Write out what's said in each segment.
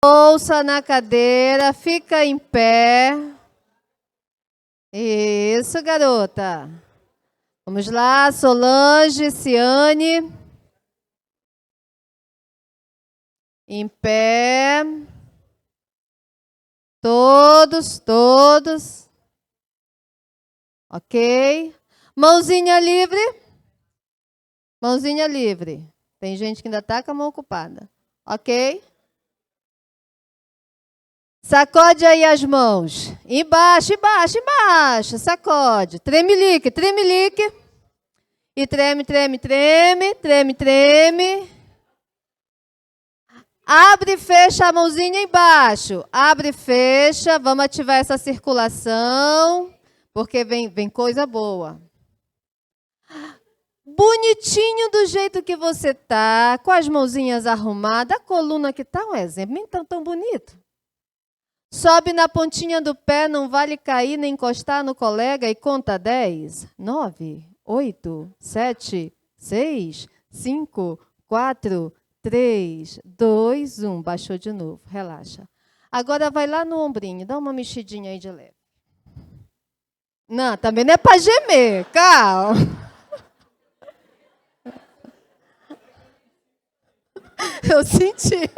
Bolsa na cadeira, fica em pé. Isso, garota. Vamos lá, Solange, Ciane. Em pé. Todos. Ok. Mãozinha livre. Mãozinha livre. Tem gente que ainda está com a mão ocupada. Ok? Sacode aí as mãos. Embaixo. Sacode. Tremelique. E treme. Abre e fecha a mãozinha embaixo. Abre e fecha. Vamos ativar essa circulação. Porque vem coisa boa. Bonitinho do jeito que você tá. Com as mãozinhas arrumadas. A coluna que tá um exemplo. Nem tão bonito. Sobe na pontinha do pé. Não vale cair nem encostar no colega. E conta 10. 9, 8, 7, 6, 5, 4, 3, 2, 1. Baixou de novo. Relaxa. Agora vai lá no ombrinho. Dá uma mexidinha aí de leve. Não, também não é para gemer. Calma. Eu senti.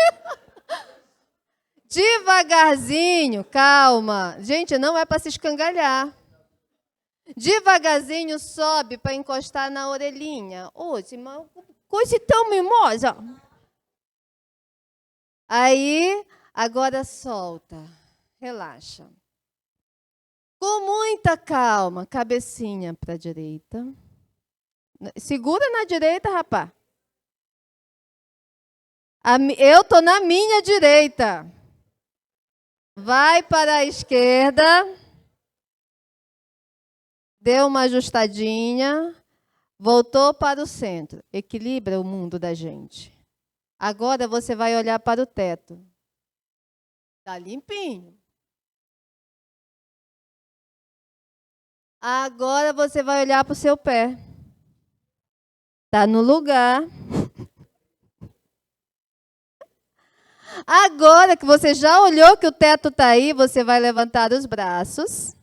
Devagarzinho, calma. Gente, não é para se escangalhar. Devagarzinho sobe para encostar na orelhinha. Hoje, uma coisa tão mimosa. Aí, agora solta. Relaxa. Com muita calma, cabecinha para a direita. Segura na direita, rapaz. Eu estou na minha direita. Vai para a esquerda. Deu uma ajustadinha. Voltou para o centro. Equilibra o mundo da gente. Agora você vai olhar para o teto. Está limpinho. Agora você vai olhar para o seu pé. Está no lugar. Agora que você já olhou que o teto está aí, você vai levantar os braços.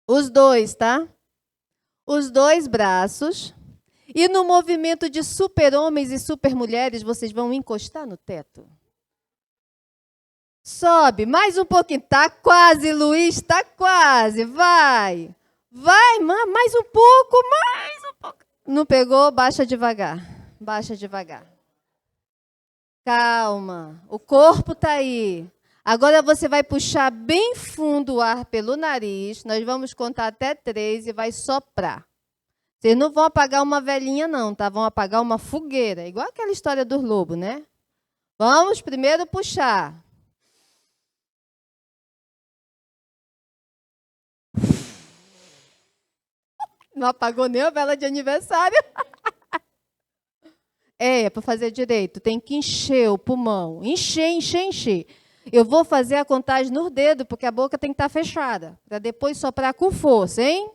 Os dois, tá? Os dois braços. E no movimento de super-homens e super-mulheres, vocês vão encostar no teto. Sobe, mais um pouquinho. Tá quase, Luiz, tá quase. Vai, mais um pouco. Não pegou? Baixa devagar. Calma, o corpo está aí. Agora você vai puxar bem fundo o ar pelo nariz. Nós vamos contar até 3 e vai soprar. Vocês não vão apagar uma velhinha não, tá? Vão apagar uma fogueira. Igual aquela história do lobo, né? Vamos primeiro puxar. Não apagou nem a vela de aniversário. É para fazer direito. Tem que encher o pulmão. Encher. Eu vou fazer a contagem no dedo, porque a boca tem que estar fechada. Para depois soprar com força, hein?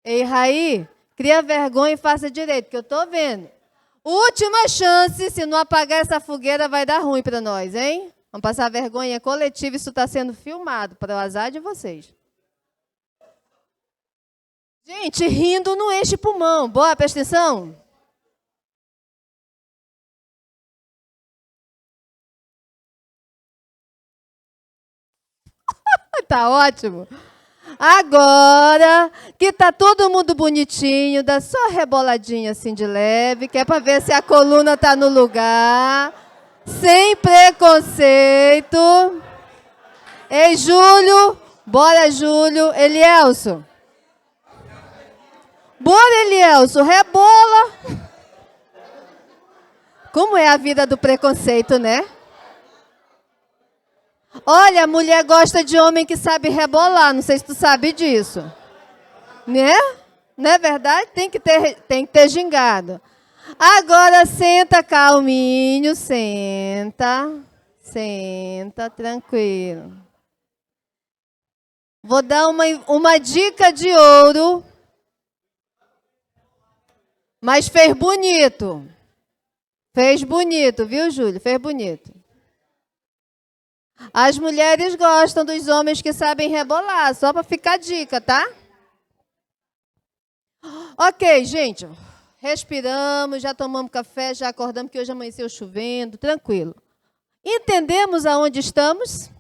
Ei, Raí, cria vergonha e faça direito, que eu estou vendo. Última chance, se não apagar essa fogueira, vai dar ruim para nós, hein? Vamos passar vergonha coletiva, isso está sendo filmado, para o azar de vocês. Gente, rindo não enche pulmão. Boa, presta atenção. Tá ótimo. Agora que tá todo mundo bonitinho, dá só reboladinha assim de leve, que é para ver se a coluna tá no lugar. Sem preconceito. Ei, Júlio. Bora, Júlio. Elielso. Bora, Elielso. Rebola. Como é a vida do preconceito, né? Olha, a mulher gosta de homem que sabe rebolar. Não sei se tu sabe disso. Né? Não é verdade? Tem que ter gingado. Agora senta calminho, senta, tranquilo. Vou dar uma dica de ouro. Mas fez bonito. Fez bonito, viu, Júlio? Fez bonito. As mulheres gostam dos homens que sabem rebolar, só para ficar a dica, tá? Ok, gente. Respiramos, já tomamos café, já acordamos que hoje amanheceu chovendo, tranquilo. Entendemos aonde estamos?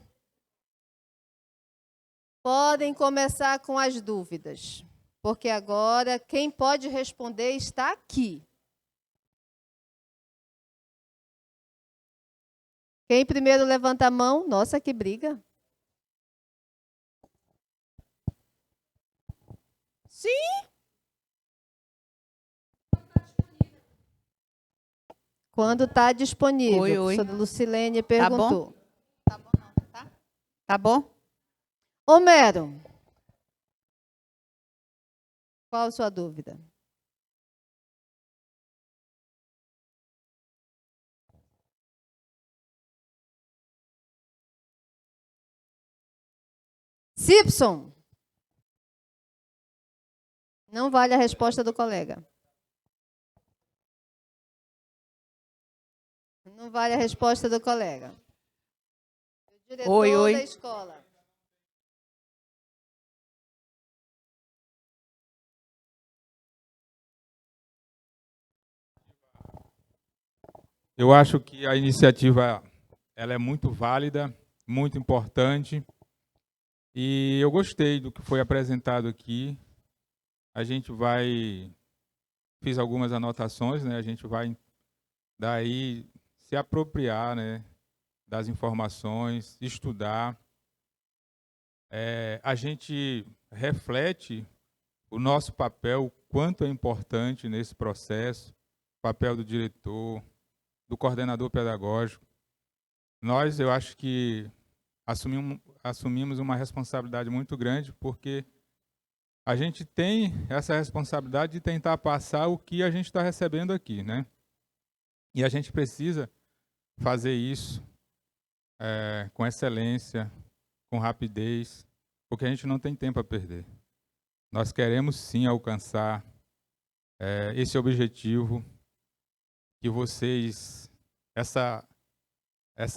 Podem começar com as dúvidas, porque agora quem pode responder está aqui. Quem primeiro levanta a mão? Nossa, que briga. Sim. Quando está disponível. Oi, A oi. professora Lucilene perguntou. Tá bom não, tá? Tá bom? Homero, qual a sua dúvida? Simpson. Não vale a resposta do colega. Não vale a resposta do colega. O diretor Oi. da escola. Eu acho que a iniciativa ela é muito válida, muito importante, e eu gostei do que foi apresentado aqui. A gente fiz algumas anotações, né? A gente vai daí se apropriar, né, das informações, estudar. A gente reflete o nosso papel, o quanto é importante nesse processo, o papel do diretor, do coordenador pedagógico. Eu acho que assumimos uma responsabilidade muito grande, porque a gente tem essa responsabilidade de tentar passar o que a gente está recebendo aqui, né? E a gente precisa fazer isso com excelência, com rapidez, porque a gente não tem tempo a perder. Nós queremos sim alcançar esse objetivo que vocês, essa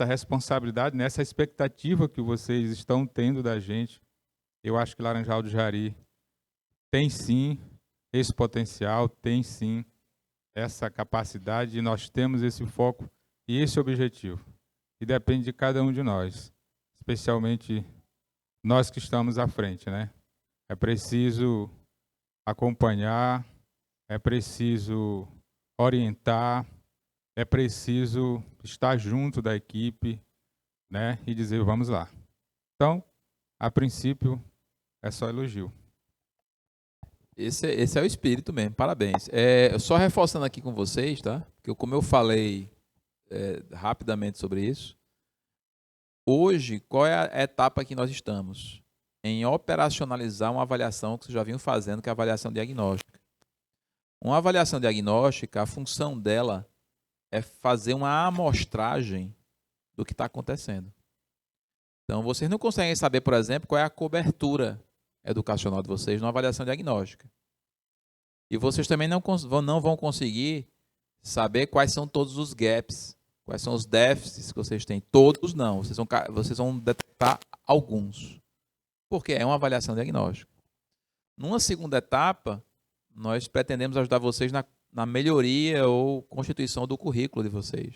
responsabilidade, né, essa expectativa que vocês estão tendo da gente. Eu acho que Laranjal do Jari tem sim esse potencial, tem sim essa capacidade, e nós temos esse foco e esse objetivo. E depende de cada um de nós, especialmente nós que estamos à frente, né? É preciso acompanhar, é preciso orientar, é preciso estar junto da equipe, né? E dizer, vamos lá. Então, a princípio, é só elogio. Esse é o espírito mesmo, parabéns. Só reforçando aqui com vocês, tá? Porque como eu falei rapidamente sobre isso, hoje, qual é a etapa que nós estamos? Em operacionalizar uma avaliação que vocês já vinham fazendo, que é a avaliação diagnóstica. Uma avaliação diagnóstica, a função dela é fazer uma amostragem do que está acontecendo. Então, vocês não conseguem saber, por exemplo, qual é a cobertura educacional de vocês numa avaliação diagnóstica. E vocês também não vão conseguir saber quais são todos os gaps, quais são os déficits que vocês têm. Todos não, vocês vão detectar alguns, porque é uma avaliação diagnóstica. Numa segunda etapa, nós pretendemos ajudar vocês na melhoria ou constituição do currículo de vocês.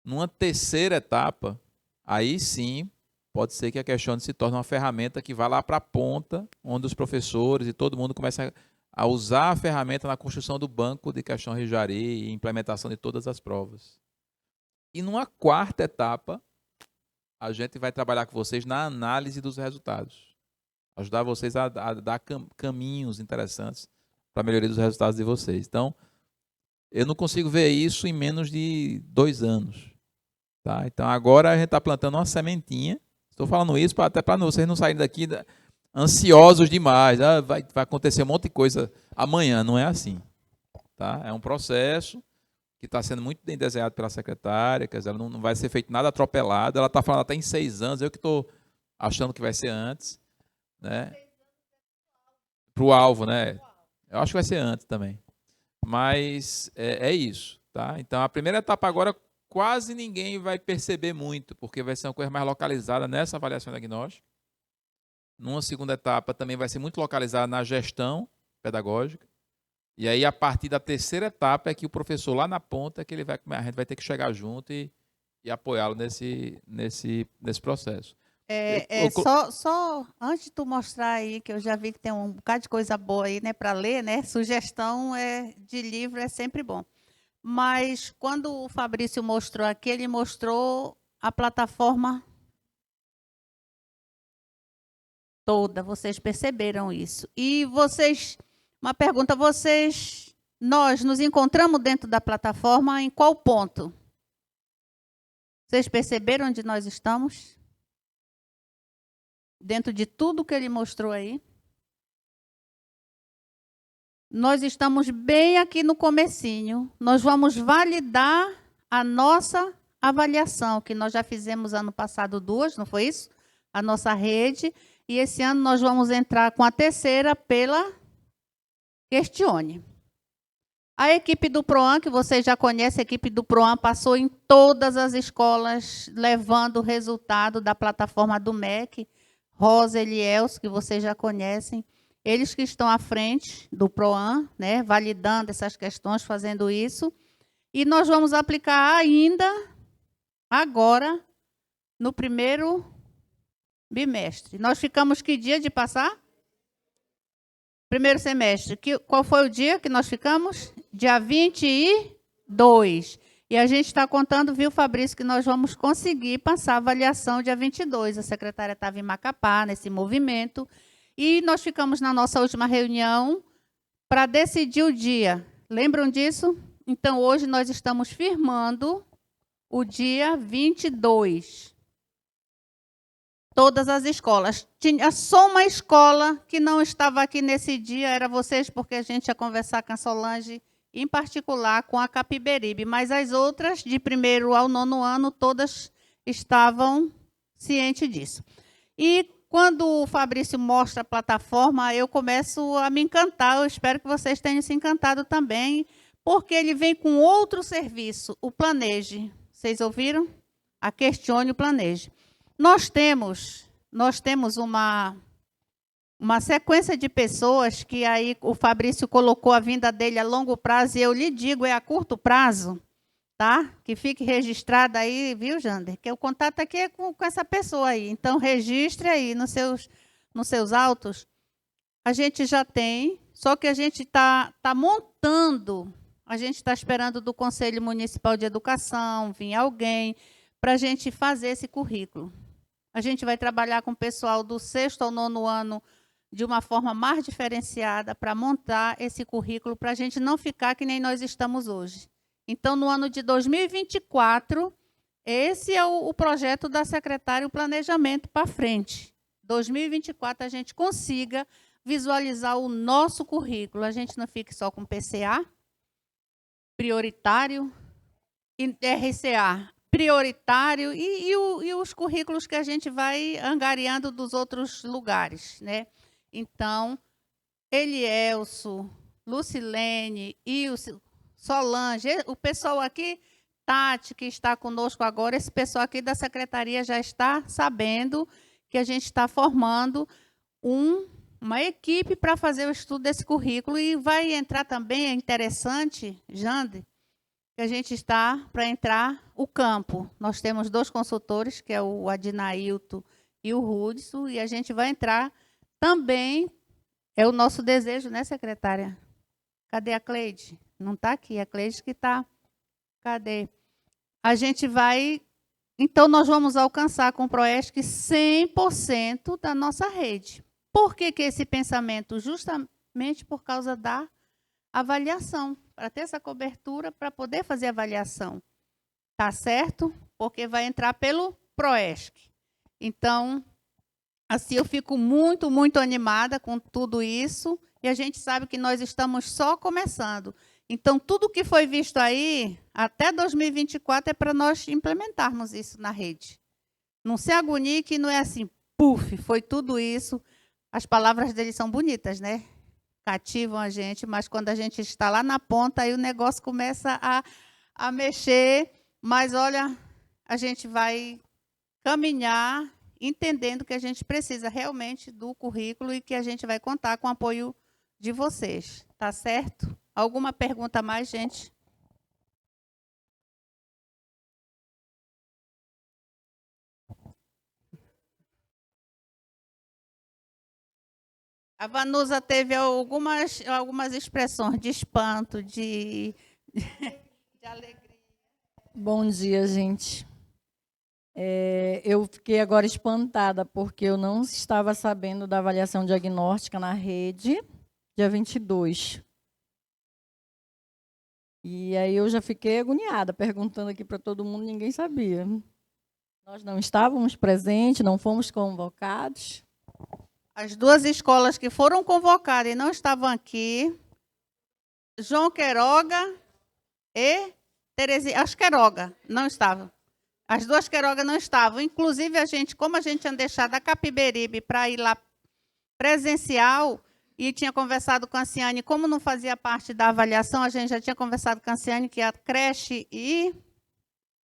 Numa terceira etapa, aí sim, pode ser que a Questione se torne uma ferramenta que vá lá para a ponta, onde os professores e todo mundo começa a usar a ferramenta na construção do banco de Questione Jari e implementação de todas as provas. E numa quarta etapa, a gente vai trabalhar com vocês na análise dos resultados. Ajudar vocês a dar caminhos interessantes para a melhoria dos resultados de vocês. Então, eu não consigo ver isso em menos de 2 anos. Tá? Então, agora a gente está plantando uma sementinha. Estou falando isso até para vocês não saírem daqui ansiosos demais. Vai acontecer um monte de coisa amanhã. Não é assim. Tá? É um processo que está sendo muito bem desenhado pela secretária, quer dizer, ela não vai ser feito nada atropelado. Ela está falando até em 6 anos, eu que estou achando que vai ser antes. Né? Para o alvo, né? Eu acho que vai ser antes também. Mas é isso, tá? Então, a primeira etapa agora quase ninguém vai perceber muito, porque vai ser uma coisa mais localizada nessa avaliação diagnóstica. Numa segunda etapa também vai ser muito localizada na gestão pedagógica. E aí, a partir da terceira etapa, é que o professor lá na ponta, que a gente vai ter que chegar junto e apoiá-lo nesse processo. Só antes de tu mostrar aí, que eu já vi que tem um bocado de coisa boa aí, né, para ler, né? Sugestão de livro é sempre bom. Mas quando o Fabrício mostrou aqui, ele mostrou a plataforma toda. Vocês perceberam isso? E uma pergunta, nós nos encontramos dentro da plataforma em qual ponto? Vocês perceberam onde nós estamos? Dentro de tudo que ele mostrou aí? Nós estamos bem aqui no comecinho. Nós vamos validar a nossa avaliação, que nós já fizemos ano passado 2, não foi isso? A nossa rede. E esse ano nós vamos entrar com a terceira pela Questione. A equipe do PROAN, que vocês já conhecem, a equipe do PROAN passou em todas as escolas, levando o resultado da plataforma do MEC, Rosa e Elielso, que vocês já conhecem. Eles que estão à frente do PROAN, né, validando essas questões, fazendo isso. E nós vamos aplicar ainda, agora, no primeiro bimestre. Nós ficamos que dia de passar? Primeiro semestre. Qual foi o dia que nós ficamos? Dia 22. E a gente está contando, viu, Fabrício, que nós vamos conseguir passar a avaliação dia 22. A secretária estava em Macapá, nesse movimento. E nós ficamos na nossa última reunião para decidir o dia. Lembram disso? Então, hoje nós estamos firmando o dia 22. Todas as escolas. Tinha só uma escola que não estava aqui nesse dia, era vocês, porque a gente ia conversar com a Solange, em particular com a Capiberibe. Mas as outras, de 1º ao 9º ano, todas estavam cientes disso. E quando o Fabrício mostra a plataforma, eu começo a me encantar. Eu espero que vocês tenham se encantado também, porque ele vem com outro serviço, o Planeje. Vocês ouviram? A Questione, o Planeje. Nós temos uma sequência de pessoas que aí o Fabrício colocou a vinda dele a longo prazo, e eu lhe digo, é a curto prazo, tá? Que fique registrado aí, viu, Jander? Que o contato aqui é com essa pessoa aí. Então, registre aí nos seus autos. A gente já tem, só que a gente está montando, a gente está esperando do Conselho Municipal de Educação, vir alguém, para a gente fazer esse currículo. A gente vai trabalhar com o pessoal do 6º ao 9º ano de uma forma mais diferenciada para montar esse currículo, para a gente não ficar que nem nós estamos hoje. Então, no ano de 2024, esse é o projeto da secretária, o planejamento para frente. 2024, a gente consiga visualizar o nosso currículo. A gente não fique só com PCA, prioritário, e RCA, prioritário, e os currículos que a gente vai angariando dos outros lugares, né? Então, Elielso, Lucilene, Ilse, Solange, o pessoal aqui, Tati, que está conosco agora, esse pessoal aqui da secretaria já está sabendo que a gente está formando uma equipe para fazer o estudo desse currículo, e vai entrar também, é interessante, Jande, que a gente está para entrar o campo. Nós temos 2 consultores, que é o Adinailton e o Rudson, e a gente vai entrar também, é o nosso desejo, né, secretária? Cadê a Cleide? Não está aqui, a Cleide que está. Cadê? A gente vai, então nós vamos alcançar com o Proesc 100% da nossa rede. Por que esse pensamento? Justamente por causa da avaliação, para ter essa cobertura, para poder fazer a avaliação. Tá certo? Porque vai entrar pelo Proesc. Então, assim, eu fico muito, muito animada com tudo isso, e a gente sabe que nós estamos só começando. Então, tudo que foi visto aí, até 2024, é para nós implementarmos isso na rede. Não se agonie que não é assim, puf, foi tudo isso. As palavras dele são bonitas, né? cativam a gente, mas quando a gente está lá na ponta, aí o negócio começa a mexer. Mas, olha, a gente vai caminhar entendendo que a gente precisa realmente do currículo e que a gente vai contar com o apoio de vocês. Tá certo? Alguma pergunta a mais, gente? A Vanusa teve algumas expressões de espanto, de alegria. Bom dia, gente. Eu fiquei agora espantada, porque eu não estava sabendo da avaliação diagnóstica na rede, dia 22. E aí eu já fiquei agoniada, perguntando aqui para todo mundo, ninguém sabia. Nós não estávamos presentes, não fomos convocados. As duas escolas que foram convocadas e não estavam aqui, João Queiroga e Terezinha, as Queiroga não estavam. As duas Queiroga não estavam. Inclusive, como a gente tinha deixado a Capiberibe para ir lá presencial e tinha conversado com a Ciane, como não fazia parte da avaliação, a gente já tinha conversado com a Ciane que a creche e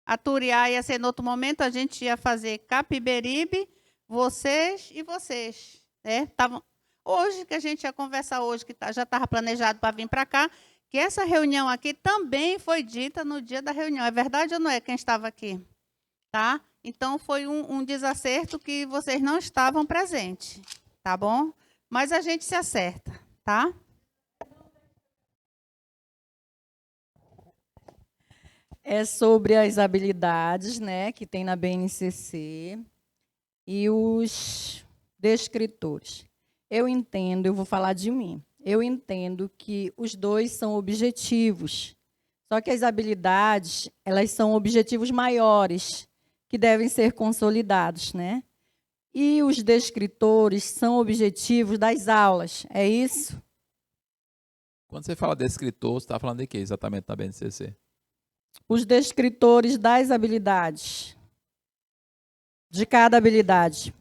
a Turiá ia ser no outro momento, a gente ia fazer Capiberibe, vocês e vocês. Hoje, que a gente ia conversar hoje, que já estava planejado para vir para cá, que essa reunião aqui também foi dita no dia da reunião. É verdade ou não é quem estava aqui? Tá? Então, foi um desacerto que vocês não estavam presentes, tá bom? Mas a gente se acerta, tá? É sobre as habilidades, né, que tem na BNCC e os descritores. Eu vou falar de mim, eu entendo que os dois são objetivos, só que as habilidades, elas são objetivos maiores, que devem ser consolidados, né? E os descritores são objetivos das aulas, é isso? Quando você fala descritor, você está falando de quê exatamente na BNCC? Os descritores das habilidades, de cada habilidade.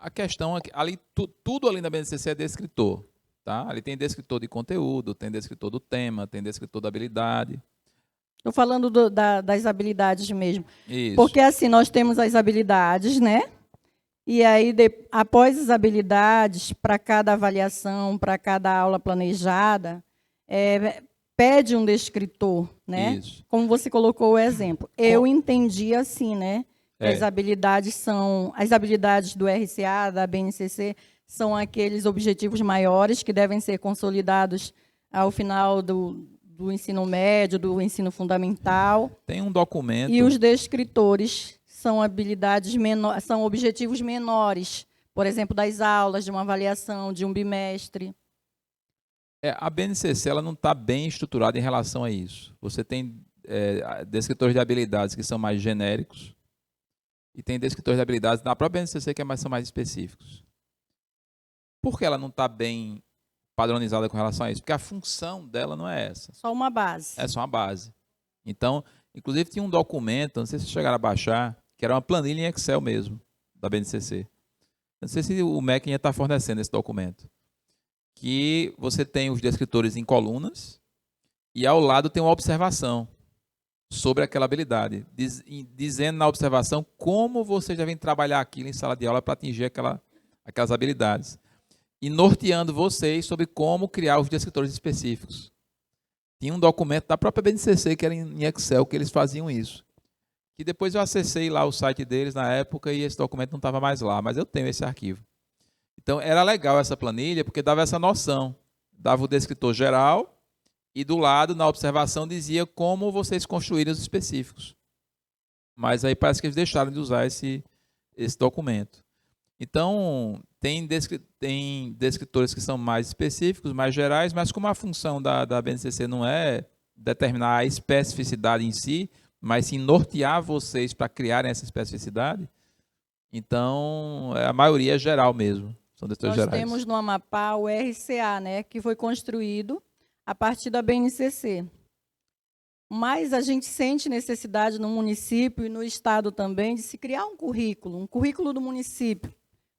A questão é que tudo ali na BNCC é descritor. Tá? Ali tem descritor de conteúdo, tem descritor do tema, tem descritor da habilidade. Estou falando das habilidades mesmo. Isso. Porque assim, nós temos as habilidades, né? E aí, após as habilidades, para cada avaliação, para cada aula planejada, pede um descritor, né? Isso. Como você colocou o exemplo. Eu entendi assim, né? As habilidades do RCA, da BNCC, são aqueles objetivos maiores que devem ser consolidados ao final do ensino médio, do ensino fundamental. Tem um documento. E os descritores são são objetivos menores, por exemplo, das aulas, de uma avaliação, de um bimestre. A BNCC ela não está bem estruturada em relação a isso. Você tem descritores de habilidades que são mais genéricos e tem descritores de habilidades na própria BNCC que são mais específicos. Por que ela não está bem padronizada com relação a isso? Porque a função dela não é essa. Só uma base. É só uma base. Então, inclusive tinha um documento, não sei se vocês chegaram a baixar, que era uma planilha em Excel mesmo, da BNCC. Não sei se o MEC ia estar fornecendo esse documento. Que você tem os descritores em colunas e ao lado tem uma observação sobre aquela habilidade, dizendo na observação como vocês devem trabalhar aquilo em sala de aula para atingir aquelas habilidades. E norteando vocês sobre como criar os descritores específicos. Tinha um documento da própria BNCC que era em Excel, que eles faziam isso. Que depois eu acessei lá o site deles na época e esse documento não estava mais lá, mas eu tenho esse arquivo. Então, era legal essa planilha, porque dava essa noção. Dava o descritor geral e do lado, na observação, dizia como vocês construíram os específicos. Mas aí parece que eles deixaram de usar esse documento. Então, tem descritores que são mais específicos, mais gerais, mas como a função da BNCC não é determinar a especificidade em si, mas sim nortear vocês para criarem essa especificidade, então a maioria é geral mesmo. São descritores gerais. Nós temos no Amapá o RCA, né, que foi construído a partir da BNCC. Mas a gente sente necessidade no município e no estado também de se criar um currículo do município,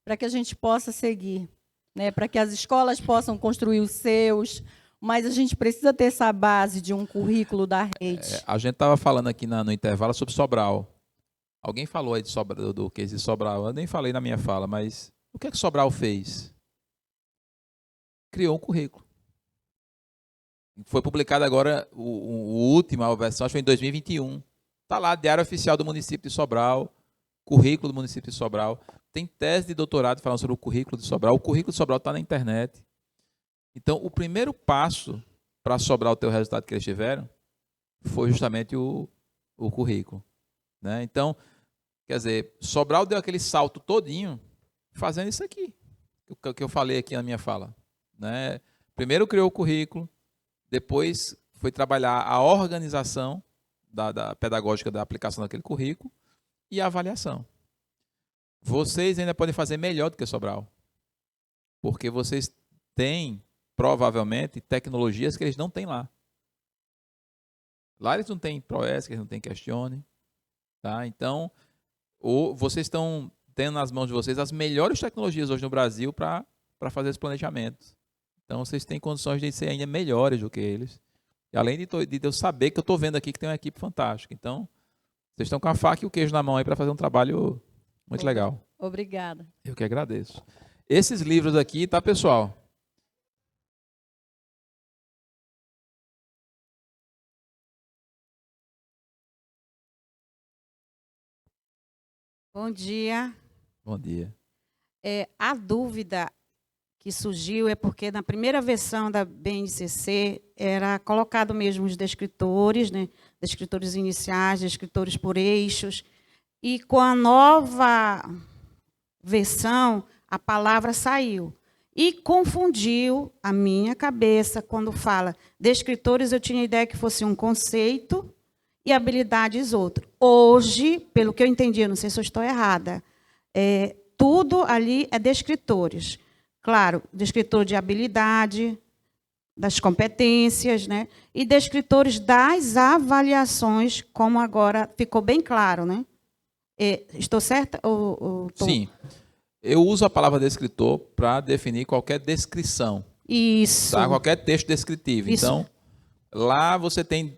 para que a gente possa seguir. né, para que as escolas possam construir os seus, mas a gente precisa ter essa base de um currículo da rede. A gente estava falando aqui no intervalo sobre Sobral. Alguém falou aí do case de Sobral. Eu nem falei na minha fala, mas o que é que Sobral fez? Criou um currículo. Foi publicado agora o último, a versão, acho que foi em 2021. Está lá, Diário Oficial do município de Sobral, currículo do município de Sobral. Tem tese de doutorado falando sobre o currículo de Sobral. O currículo de Sobral está na internet. Então, o primeiro passo para Sobral ter o resultado que eles tiveram foi justamente o currículo, né? Então, quer dizer, Sobral deu aquele salto todinho fazendo isso aqui, que eu falei aqui na minha fala, né? Primeiro criou o currículo, depois foi trabalhar a organização da pedagógica da aplicação daquele currículo e a avaliação. Vocês ainda podem fazer melhor do que Sobral, porque vocês têm, provavelmente, tecnologias que eles não têm lá. Lá eles não têm ProES, que eles não têm Questione. Tá? Então, vocês estão tendo nas mãos de vocês as melhores tecnologias hoje no Brasil para fazer esse planejamento. Então, vocês têm condições de ser ainda melhores do que eles. E além de eu saber que eu estou vendo aqui que tem uma equipe fantástica. Então, vocês estão com a faca e o queijo na mão aí para fazer um trabalho muito legal. Obrigada. Eu que agradeço. Esses livros aqui, tá, pessoal? Bom dia. Bom dia. A dúvida que surgiu é porque na primeira versão da BNCC era colocado mesmo os descritores, né? Descritores iniciais, descritores por eixos, e com a nova versão a palavra saiu e confundiu a minha cabeça quando fala descritores. Eu tinha a ideia que fosse um conceito e habilidades outro. Hoje, pelo que eu entendi, eu não sei se eu estou errada, tudo ali é descritores. Claro, descritor de habilidade, das competências, né? E descritores das avaliações, como agora ficou bem claro, né? Estou certa? Sim. Eu uso a palavra descritor para definir qualquer descrição. Isso. Tá? Qualquer texto descritivo. Isso. Então, lá você tem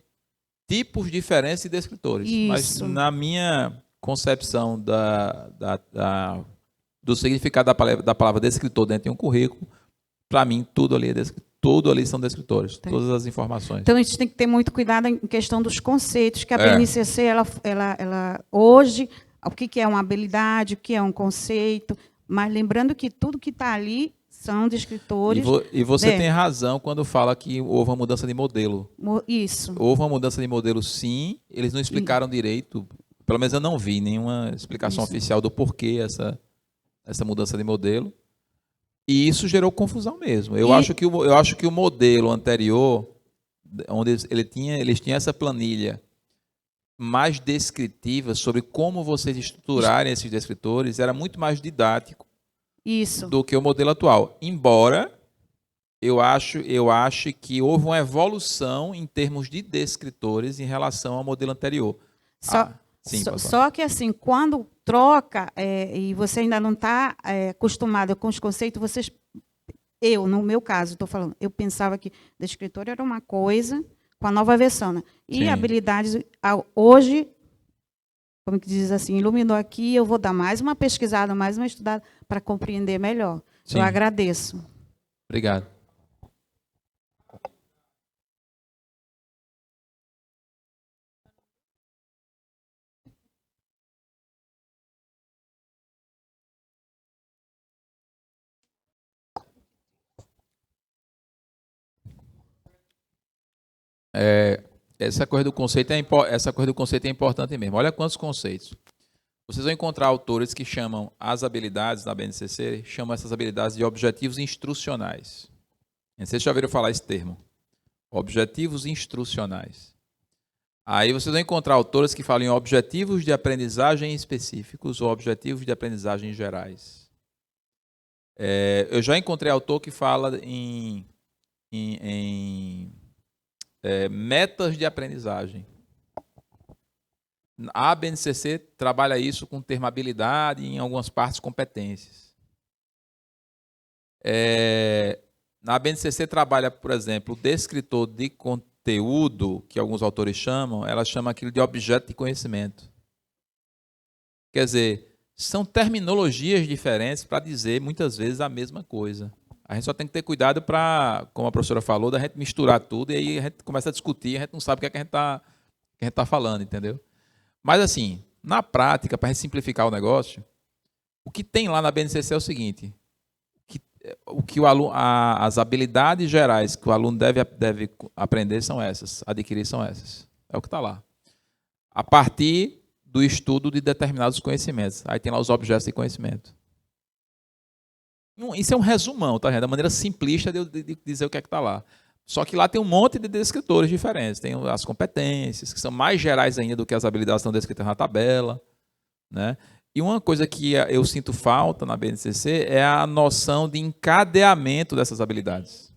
tipos diferentes de descritores. Isso. Mas na minha concepção do significado da palavra descritor dentro de um currículo, para mim, tudo ali são descritores, todas as informações. Então, a gente tem que ter muito cuidado em questão dos conceitos, que a BNCC, ela hoje, o que é uma habilidade, o que é um conceito, mas lembrando que tudo que está ali são descritores. E você tem razão quando fala que houve uma mudança de modelo. Isso. Houve uma mudança de modelo, sim. Eles não explicaram direito. Pelo menos eu não vi nenhuma explicação oficial do porquê essa mudança de modelo. E isso gerou confusão mesmo. Eu acho que o modelo anterior, onde eles tinham essa planilha mais descritiva sobre como vocês estruturarem esses descritores, era muito mais didático do que o modelo atual. Embora eu acho que houve uma evolução em termos de descritores em relação ao modelo anterior. Só que assim, quando troca e você ainda não está acostumado com os conceitos, no meu caso, estou falando, eu pensava que descritor era uma coisa com a nova versão, né? E Sim. habilidades, hoje, como que diz assim, iluminou aqui, eu vou dar mais uma pesquisada, mais uma estudada para compreender melhor. Sim. Eu agradeço. Obrigado. Essa coisa do conceito é importante mesmo. Olha quantos conceitos. Vocês vão encontrar autores que chamam as habilidades da BNCC, chamam essas habilidades de objetivos instrucionais. Vocês já ouviram falar esse termo? Objetivos instrucionais. Aí vocês vão encontrar autores que falam em objetivos de aprendizagem específicos ou objetivos de aprendizagem gerais. Eu já encontrei autor que fala em metas de aprendizagem. A BNCC trabalha isso com o termo habilidade e, em algumas partes, competências. Na BNCC trabalha, por exemplo, o descritor de conteúdo, que alguns autores chamam, ela chama aquilo de objeto de conhecimento. Quer dizer, são terminologias diferentes para dizer, muitas vezes, a mesma coisa. A gente só tem que ter cuidado para, como a professora falou, da gente misturar tudo e aí a gente começa a discutir, a gente não sabe o que é que a gente está falando, entendeu? Mas, assim, na prática, para a gente simplificar o negócio, o que tem lá na BNCC é o seguinte: as habilidades gerais que o aluno deve aprender são essas, adquirir são essas. É o que está lá. A partir do estudo de determinados conhecimentos. Aí tem lá os objetos de conhecimento. Isso é um resumão, tá? Da maneira simplista de dizer o que é que está lá. Só que lá tem um monte de descritores diferentes. Tem as competências, que são mais gerais ainda do que as habilidades que estão descritas na tabela, né? E uma coisa que eu sinto falta na BNCC é a noção de encadeamento dessas habilidades.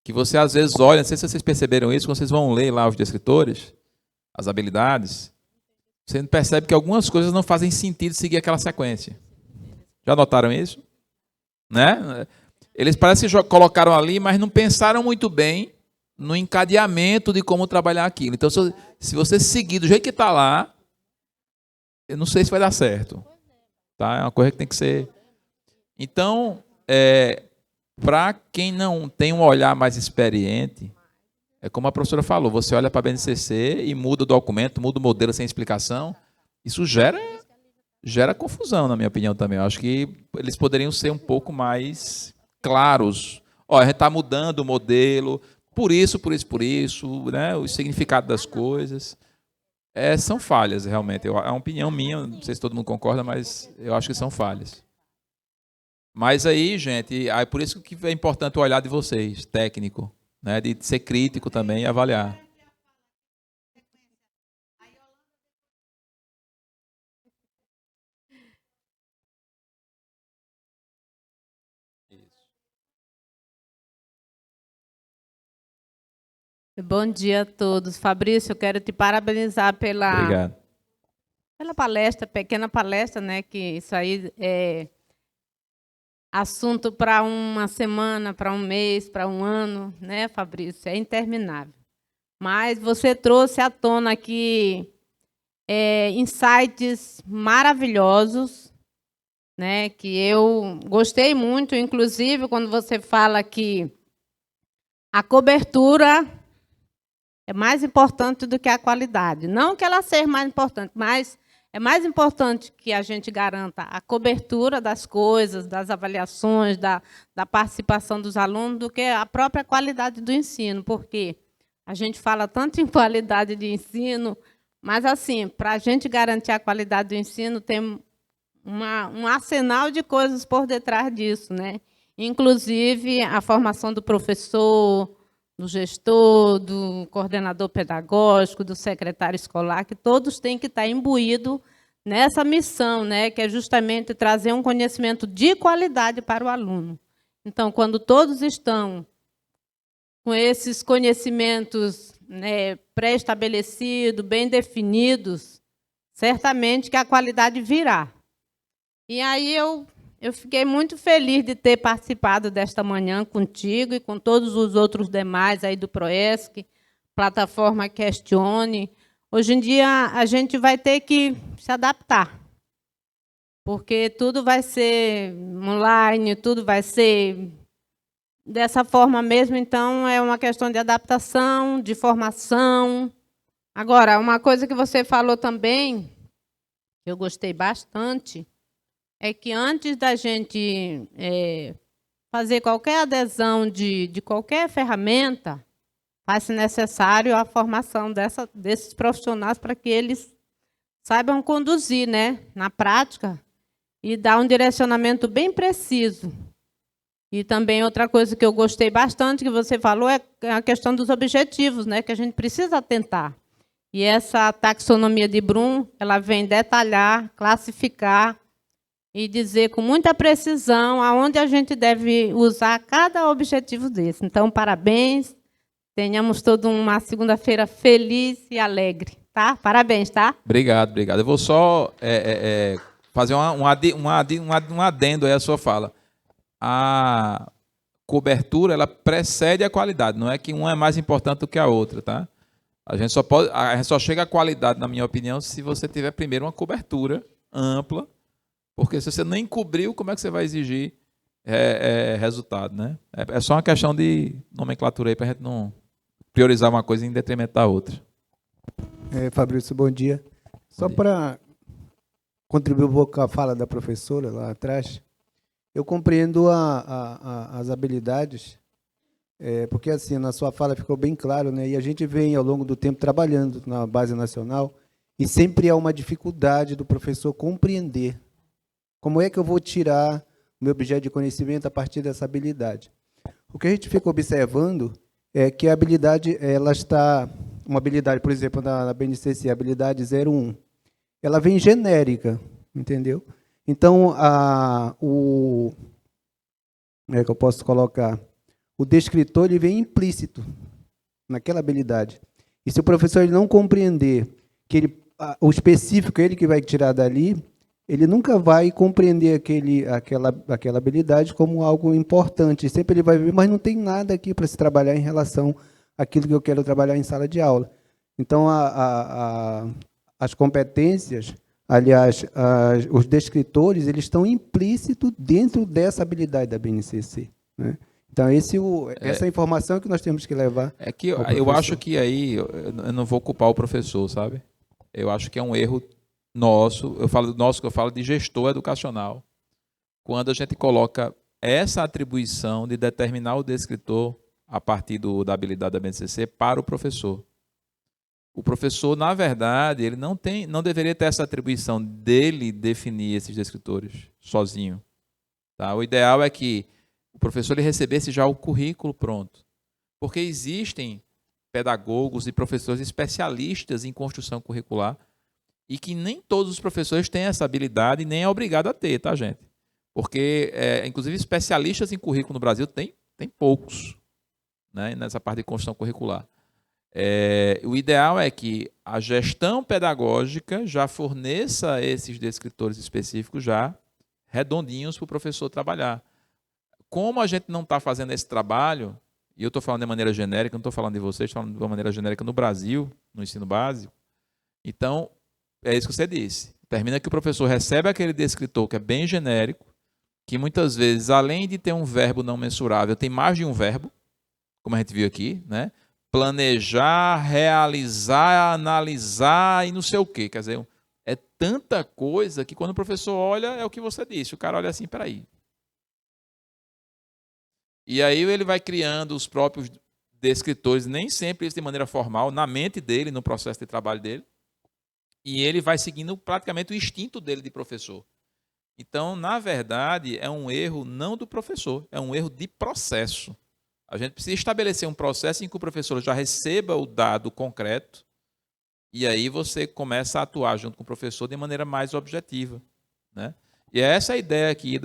Que você, às vezes, olha, não sei se vocês perceberam isso, quando vocês vão ler lá os descritores, as habilidades, você percebe que algumas coisas não fazem sentido seguir aquela sequência. Já notaram isso? Né? Eles parecem que colocaram ali, mas não pensaram muito bem no encadeamento de como trabalhar aquilo. Então, se você seguir do jeito que está lá, eu não sei se vai dar certo. Tá? É uma coisa que tem que ser... Então, para quem não tem um olhar mais experiente, é como a professora falou, você olha para a BNCC e muda o documento, muda o modelo sem explicação. Isso gera confusão, na minha opinião, também. Eu acho que eles poderiam ser um pouco mais claros. A gente está mudando o modelo, por isso, né? O significado das coisas. São falhas, realmente. É uma opinião minha, não sei se todo mundo concorda, mas eu acho que são falhas. Mas aí, gente, é por isso que é importante o olhar de vocês, técnico, né? De ser crítico também e avaliar. Bom dia a todos. Fabrício, eu quero te parabenizar pela palestra, pequena palestra, né? Que isso aí é assunto para uma semana, para um mês, para um ano, né, Fabrício? É interminável. Mas você trouxe à tona aqui insights maravilhosos, né? Que eu gostei muito, inclusive quando você fala que a cobertura é mais importante do que a qualidade. Não que ela seja mais importante, mas é mais importante que a gente garanta a cobertura das coisas, das avaliações, da participação dos alunos, do que a própria qualidade do ensino, porque a gente fala tanto em qualidade de ensino, mas, assim, para a gente garantir a qualidade do ensino, tem um arsenal de coisas por detrás disso, né? Inclusive a formação do professor, do gestor, do coordenador pedagógico, do secretário escolar, que todos têm que estar imbuídos nessa missão, né, que é justamente trazer um conhecimento de qualidade para o aluno. Então, quando todos estão com esses conhecimentos, né, pré-estabelecidos, bem definidos, certamente que a qualidade virá. E aí eu fiquei muito feliz de ter participado desta manhã contigo e com todos os outros demais aí do PROESC, plataforma Questione. Hoje em dia, a gente vai ter que se adaptar, porque tudo vai ser online, tudo vai ser dessa forma mesmo. Então, é uma questão de adaptação, de formação. Agora, uma coisa que você falou também, que eu gostei bastante, é que antes da gente fazer qualquer adesão de qualquer ferramenta, faz-se necessário a formação desses profissionais para que eles saibam conduzir, né, na prática e dar um direcionamento bem preciso. E também outra coisa que eu gostei bastante que você falou é a questão dos objetivos, né, que a gente precisa atentar. E essa taxonomia de Bloom, ela vem detalhar, classificar e dizer com muita precisão aonde a gente deve usar cada objetivo desse. Então, parabéns. Tenhamos toda uma segunda-feira feliz e alegre. Tá? Parabéns, tá? Obrigado. Eu vou só fazer um adendo aí à sua fala. a cobertura ela precede a qualidade. Não é que uma é mais importante do que a outra, tá? A gente só chega à qualidade, na minha opinião, se você tiver primeiro uma cobertura ampla, porque se você nem cobriu, como é que você vai exigir resultado, né? É só uma questão de nomenclatura aí para a gente não priorizar uma coisa em detrimento da outra. Fabrício, bom dia. Só para contribuir um pouco com a fala da professora lá atrás, eu compreendo as habilidades, porque assim, na sua fala ficou bem claro, né? E a gente vem ao longo do tempo trabalhando na base nacional e sempre há uma dificuldade do professor compreender como é que eu vou tirar o meu objeto de conhecimento a partir dessa habilidade. O que a gente fica observando é que a habilidade, ela está, uma habilidade, por exemplo, na BNCC, a habilidade 01, ela vem genérica, entendeu? Então, como é que eu posso colocar? O descritor ele vem implícito naquela habilidade. E se o professor ele não compreender que o específico é ele que vai tirar dali, ele nunca vai compreender aquela habilidade como algo importante. Sempre ele vai ver, mas não tem nada aqui para se trabalhar em relação àquilo que eu quero trabalhar em sala de aula. Então, as competências, aliás, os descritores, eles estão implícitos dentro dessa habilidade da BNCC, né? Então, essa informação que nós temos que levar. É que eu acho que aí eu não vou culpar o professor, sabe? Eu acho que é um erro nosso. Eu falo de gestor educacional. Quando a gente coloca essa atribuição de determinar o descritor a partir da habilidade da BNCC para o professor. O professor, na verdade, ele não deveria ter essa atribuição dele definir esses descritores sozinho. Tá? O ideal é que o professor ele recebesse já o currículo pronto. Porque existem pedagogos e professores especialistas em construção curricular e que nem todos os professores têm essa habilidade e nem é obrigado a ter, tá, gente? Porque, inclusive, especialistas em currículo no Brasil tem poucos, né, nessa parte de construção curricular. O ideal é que a gestão pedagógica já forneça esses descritores específicos já redondinhos para o professor trabalhar. Como a gente não está fazendo esse trabalho, e eu estou falando de maneira genérica, não estou falando de vocês, estou falando de uma maneira genérica no Brasil, no ensino básico, então, é isso que você disse. Termina que o professor recebe aquele descritor que é bem genérico, que muitas vezes, além de ter um verbo não mensurável, tem mais de um verbo, como a gente viu aqui, né? Planejar, realizar, analisar e não sei o quê. Quer dizer, é tanta coisa que quando o professor olha, é o que você disse. O cara olha assim, peraí. E aí ele vai criando os próprios descritores, nem sempre isso de maneira formal, na mente dele, no processo de trabalho dele. E ele vai seguindo praticamente o instinto dele de professor. Então, na verdade, é um erro não do professor, é um erro de processo. A gente precisa estabelecer um processo em que o professor já receba o dado concreto e aí você começa a atuar junto com o professor de maneira mais objetiva, né? E essa é a ideia aqui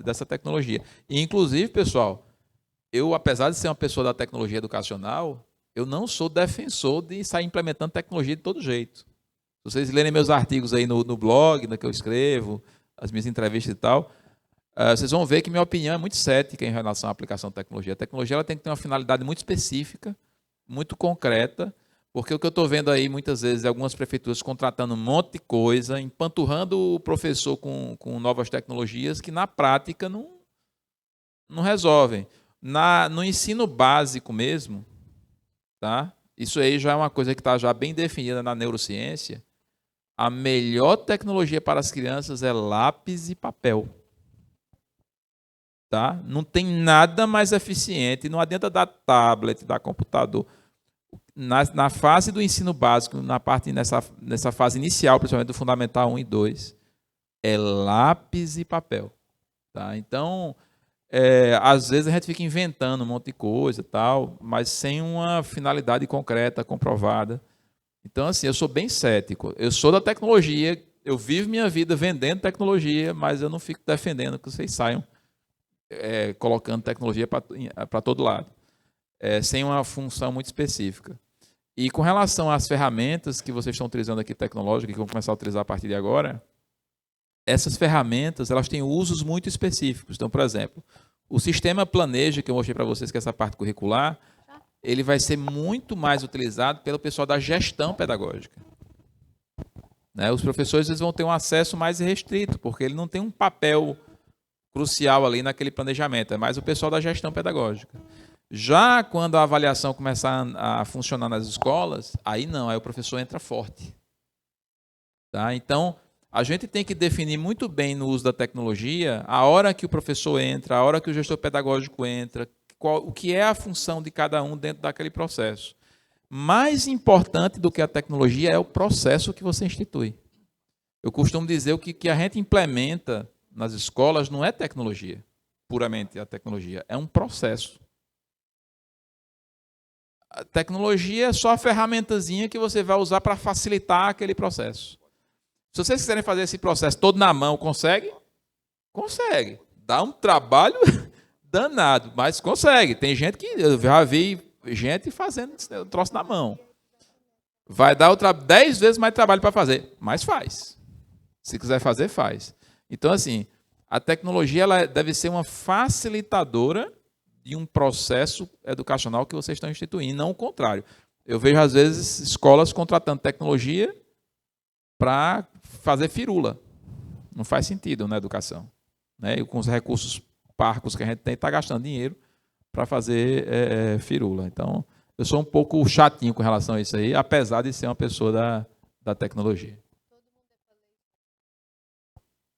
dessa tecnologia. E, inclusive, pessoal, eu, apesar de ser uma pessoa da tecnologia educacional, eu não sou defensor de sair implementando tecnologia de todo jeito. Se vocês lerem meus artigos aí no blog, no que eu escrevo, as minhas entrevistas e tal, vocês vão ver que minha opinião é muito cética em relação à aplicação da tecnologia. A tecnologia ela tem que ter uma finalidade muito específica, muito concreta, porque o que eu estou vendo aí muitas vezes é algumas prefeituras contratando um monte de coisa, empanturrando o professor com novas tecnologias que na prática não resolvem. No ensino básico mesmo, tá? Isso aí já é uma coisa que está já bem definida na neurociência. A melhor tecnologia para as crianças é lápis e papel. Tá? Não tem nada mais eficiente, não adianta dar tablet, dar computador. Na fase do ensino básico, nessa fase inicial, principalmente do Fundamental 1 e 2, é lápis e papel. Tá? Então, às vezes a gente fica inventando um monte de coisa, tal, mas sem uma finalidade concreta, comprovada. Então, assim, eu sou bem cético. Eu sou da tecnologia, eu vivo minha vida vendendo tecnologia, mas eu não fico defendendo que vocês saiam colocando tecnologia para todo lado, sem uma função muito específica. E com relação às ferramentas que vocês estão utilizando aqui tecnológicas, que vão começar a utilizar a partir de agora, essas ferramentas elas têm usos muito específicos. Então, por exemplo, o sistema Planeja, que eu mostrei para vocês, que é essa parte curricular, ele vai ser muito mais utilizado pelo pessoal da gestão pedagógica. Né? Os professores eles vão ter um acesso mais restrito, porque ele não tem um papel crucial ali naquele planejamento, é mais o pessoal da gestão pedagógica. Já quando a avaliação começar a funcionar nas escolas, aí não, aí o professor entra forte. Tá? Então, a gente tem que definir muito bem no uso da tecnologia a hora que o professor entra, a hora que o gestor pedagógico entra, o que é a função de cada um dentro daquele processo. Mais importante do que a tecnologia é o processo que você institui. Eu costumo dizer que o que a gente implementa nas escolas não é tecnologia, puramente a tecnologia, é um processo. A tecnologia é só a ferramentazinha que você vai usar para facilitar aquele processo. Se vocês quiserem fazer esse processo todo na mão, consegue? Consegue. Dá um trabalho danado, mas consegue. Tem gente que, eu já vi gente fazendo esse troço na mão. Vai dar 10 vezes mais trabalho para fazer, mas faz. Se quiser fazer, faz. Então, assim, a tecnologia ela deve ser uma facilitadora de um processo educacional que vocês estão instituindo, não o contrário. Eu vejo, às vezes, escolas contratando tecnologia para fazer firula. Não faz sentido na educação. Né? E com os recursos parcos que a gente tem, está gastando dinheiro para fazer firula. Então, eu sou um pouco chatinho com relação a isso aí, apesar de ser uma pessoa da tecnologia.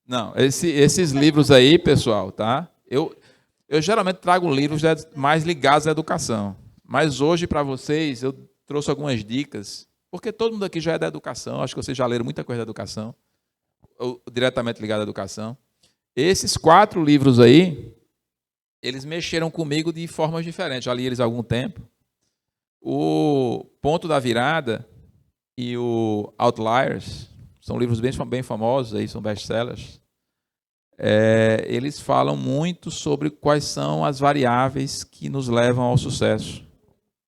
Não, esses livros aí, pessoal, tá? Eu geralmente trago livros mais ligados à educação. Mas hoje, para vocês, eu trouxe algumas dicas, porque todo mundo aqui já é da educação, acho que vocês já leram muita coisa da educação, ou diretamente ligada à educação. Esses 4 livros aí, eles mexeram comigo de formas diferentes. Já li eles há algum tempo. O Ponto da Virada e o Outliers são livros bem famosos, aí, são best-sellers. Eles falam muito sobre quais são as variáveis que nos levam ao sucesso.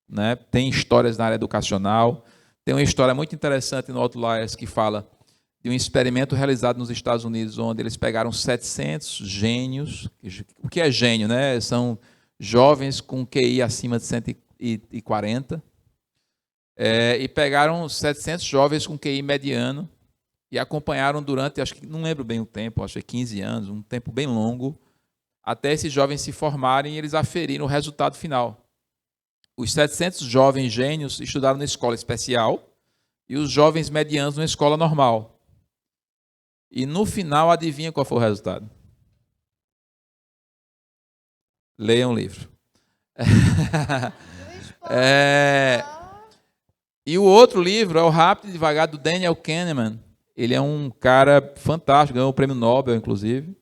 Né? Tem histórias na área educacional. Tem uma história muito interessante no Outliers que fala de um experimento realizado nos Estados Unidos, onde eles pegaram 700 gênios. O que é gênio? Né? São jovens com QI acima de 140. E pegaram 700 jovens com QI mediano e acompanharam durante, acho que não lembro bem o tempo, acho que 15 anos, um tempo bem longo, até esses jovens se formarem e eles aferiram o resultado final. Os 700 jovens gênios estudaram na escola especial e os jovens medianos na escola normal. E no final, adivinha qual foi o resultado? Leiam o livro. E o outro livro é o Rápido e Devagar, do Daniel Kahneman. Ele é um cara fantástico, ganhou o prêmio Nobel, inclusive.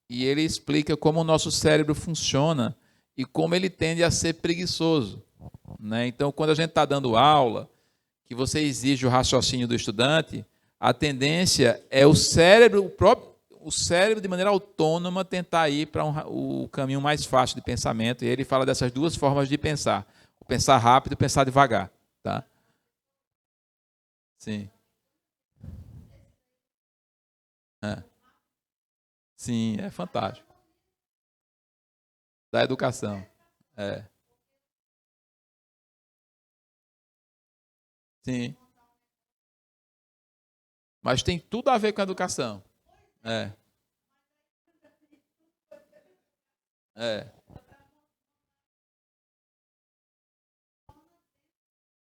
E ele explica como o nosso cérebro funciona e como ele tende a ser preguiçoso. Né? Então, quando a gente está dando aula, que você exige o raciocínio do estudante, a tendência é o cérebro de maneira autônoma tentar ir para o caminho mais fácil de pensamento. E ele fala dessas 2 formas de pensar. O pensar rápido e o pensar devagar. Tá? Sim. Sim, é fantástico. Da educação. Sim. Mas tem tudo a ver com a educação.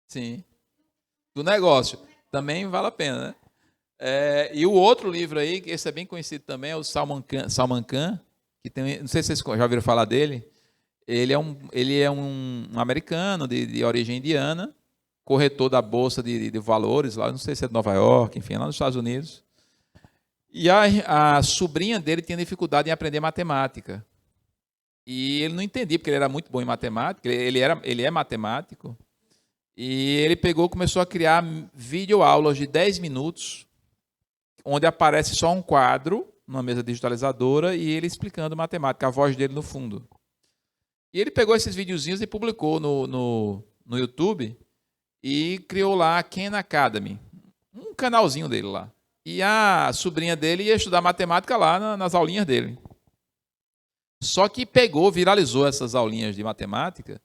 Sim. Do negócio. Também vale a pena, né? E o outro livro aí, que esse é bem conhecido também, é o Salman Khan, que tem, não sei se vocês já ouviram falar dele. Ele é um americano de origem indiana, corretor da Bolsa de Valores, lá, não sei se é de Nova York, enfim, lá nos Estados Unidos. E a sobrinha dele tinha dificuldade em aprender matemática. E ele não entendia, porque ele era muito bom em matemática, ele é matemático. E ele começou a criar videoaulas de 10 minutos, onde aparece só um quadro, numa mesa digitalizadora, e ele explicando matemática, a voz dele no fundo. E ele pegou esses videozinhos e publicou no YouTube, e criou lá a Khan Academy, um canalzinho dele lá. E a sobrinha dele ia estudar matemática lá nas aulinhas dele. Só que viralizou essas aulinhas de matemática,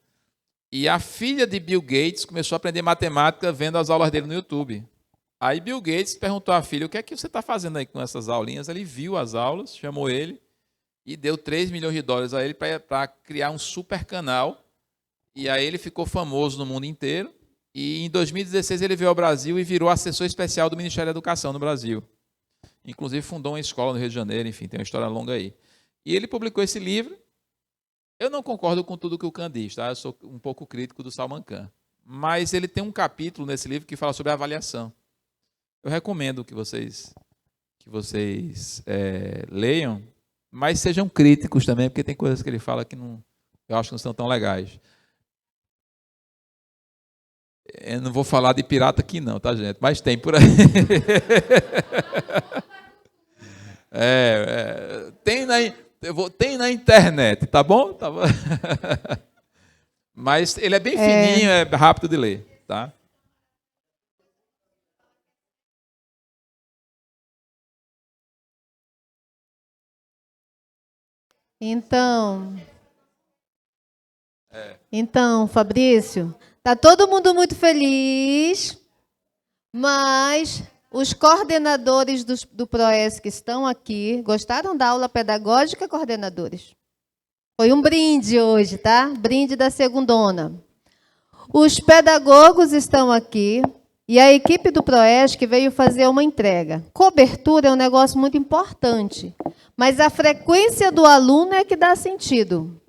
e a filha de Bill Gates começou a aprender matemática vendo as aulas dele no YouTube. Aí Bill Gates perguntou à filha, o que é que você está fazendo aí com essas aulinhas? Ele viu as aulas, chamou ele e deu $3 milhões a ele para criar um super canal. E aí ele ficou famoso no mundo inteiro. E em 2016 ele veio ao Brasil e virou assessor especial do Ministério da Educação no Brasil. Inclusive fundou uma escola no Rio de Janeiro, enfim, tem uma história longa aí. E ele publicou esse livro. Eu não concordo com tudo que o Khan diz, tá? Eu sou um pouco crítico do Salman Khan. Mas ele tem um capítulo nesse livro que fala sobre avaliação. Eu recomendo que vocês leiam, mas sejam críticos também, porque tem coisas que ele fala que eu acho que não são tão legais. Eu não vou falar de pirata aqui não, tá, gente? Mas tem por aí. Tem na internet, tá bom? Tá bom? Mas ele é bem fininho, é rápido de ler, tá? Então, Fabrício, tá todo mundo muito feliz, mas os coordenadores do PROESC que estão aqui, gostaram da aula pedagógica, coordenadores? Foi um brinde hoje, tá? Brinde da segundona. Os pedagogos estão aqui e a equipe do PROESC veio fazer uma entrega. Cobertura é um negócio muito importante, mas a frequência do aluno é que dá sentido.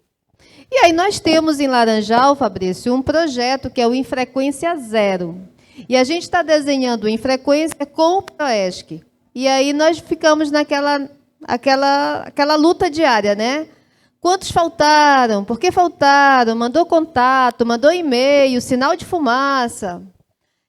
E aí nós temos em Laranjal, Fabrício, um projeto que é o Infrequência Zero. E a gente está desenhando o Infrequência com o PROESC. E aí nós ficamos naquela luta diária, né? Quantos faltaram? Por que faltaram? Mandou contato, mandou e-mail, sinal de fumaça.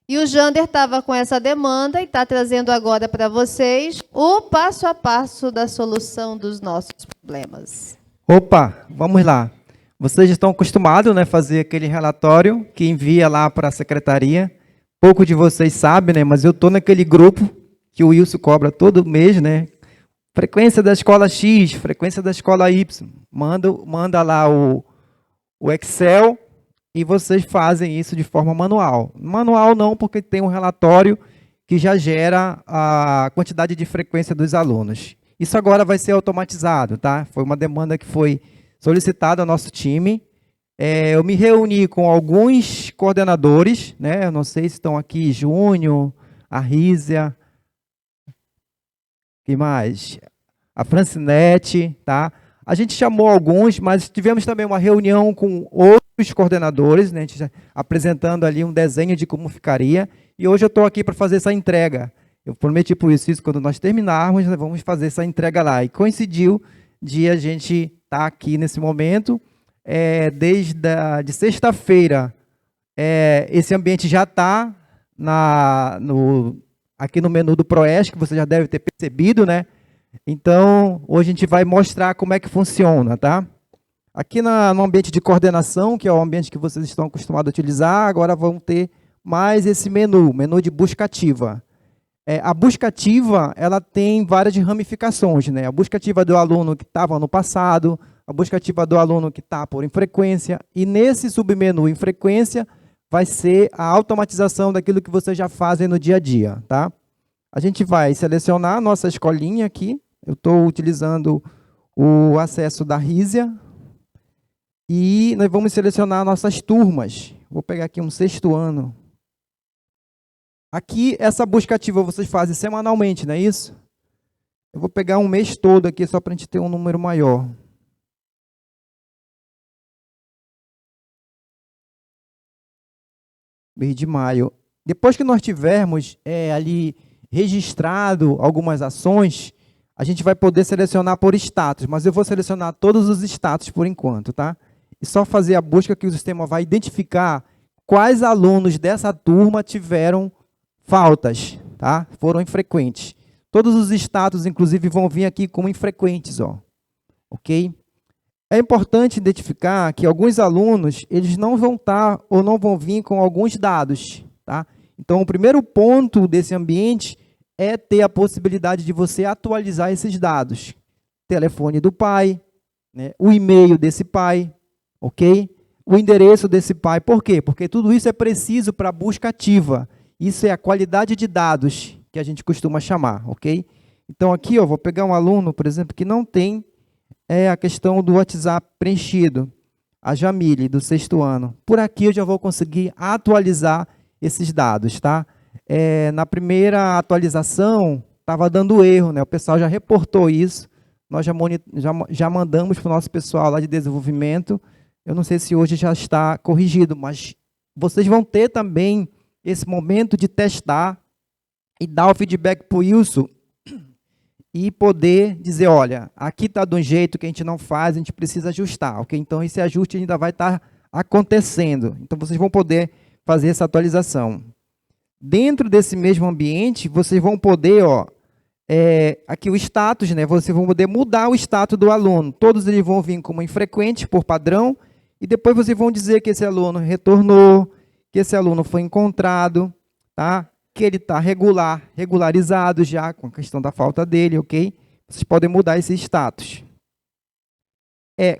E o Jander estava com essa demanda e está trazendo agora para vocês o passo a passo da solução dos nossos problemas. Opa, vamos lá. Vocês estão acostumados, né, a fazer aquele relatório que envia lá para a secretaria. Pouco de vocês sabem, né, mas eu estou naquele grupo que o Wilson cobra todo mês, né? Frequência da escola X, frequência da escola Y. Manda lá o Excel e vocês fazem isso de forma manual. Manual não, porque tem um relatório que já gera a quantidade de frequência dos alunos. Isso agora vai ser automatizado, tá? Foi uma demanda que foi solicitada ao nosso time. Eu me reuni com alguns coordenadores, né? Eu não sei se estão aqui, Júnior, a Rízia, quem mais? A Francinete, tá? A gente chamou alguns, mas tivemos também uma reunião com outros coordenadores, né? A gente apresentando ali um desenho de como ficaria, e hoje eu estou aqui para fazer essa entrega. Eu prometi por isso, quando nós terminarmos, nós vamos fazer essa entrega lá. E coincidiu de a gente estar aqui nesse momento, de sexta-feira, esse ambiente já está aqui no menu do PROESC, que você já deve ter percebido, né? Então, hoje a gente vai mostrar como é que funciona, tá? Aqui no ambiente de coordenação, que é o ambiente que vocês estão acostumados a utilizar, agora vão ter mais esse menu de busca ativa. A busca ativa, ela tem várias ramificações, né? A busca ativa do aluno que estava no passado, a busca ativa do aluno que está por infrequência, e nesse submenu infrequência vai ser a automatização daquilo que vocês já fazem no dia a dia, tá? A gente vai selecionar a nossa escolinha aqui, eu estou utilizando o acesso da Rízia, e nós vamos selecionar nossas turmas. Vou pegar aqui um 6º ano. Aqui, essa busca ativa vocês fazem semanalmente, não é isso? Eu vou pegar um mês todo aqui, só para a gente ter um número maior. Mês de maio. Depois que nós tivermos ali registrado algumas ações, a gente vai poder selecionar por status, mas eu vou selecionar todos os status por enquanto, tá? E só fazer a busca que o sistema vai identificar quais alunos dessa turma tiveram faltas, tá? Foram infrequentes. Todos os status, inclusive, vão vir aqui como infrequentes, ó. Ok? É importante identificar que alguns alunos, eles não vão estar ou não vão vir com alguns dados, tá? Então, o primeiro ponto desse ambiente é ter a possibilidade de você atualizar esses dados. Telefone do pai, né, o e-mail desse pai, ok? O endereço desse pai. Por quê? Porque tudo isso é preciso para a busca ativa. Isso é a qualidade de dados que a gente costuma chamar, ok? Então, aqui, ó, vou pegar um aluno, por exemplo, que não tem a questão do WhatsApp preenchido, a Jamile, do 6º ano. Por aqui eu já vou conseguir atualizar esses dados, tá? Na primeira atualização, estava dando erro, né? O pessoal já reportou isso, nós já mandamos para o nosso pessoal lá de desenvolvimento. Eu não sei se hoje já está corrigido, mas vocês vão ter também esse momento de testar e dar o feedback para o Wilson e poder dizer, olha, aqui está de um jeito que a gente não faz, a gente precisa ajustar, ok? Então, esse ajuste ainda vai estar acontecendo. Então, vocês vão poder fazer essa atualização. Dentro desse mesmo ambiente, vocês vão poder, ó, aqui o status, né? Vocês vão poder mudar o status do aluno. Todos eles vão vir como infrequentes, por padrão, e depois vocês vão dizer que esse aluno retornou, que esse aluno foi encontrado, tá? Que ele está regularizado já com a questão da falta dele, ok? Vocês podem mudar esse status.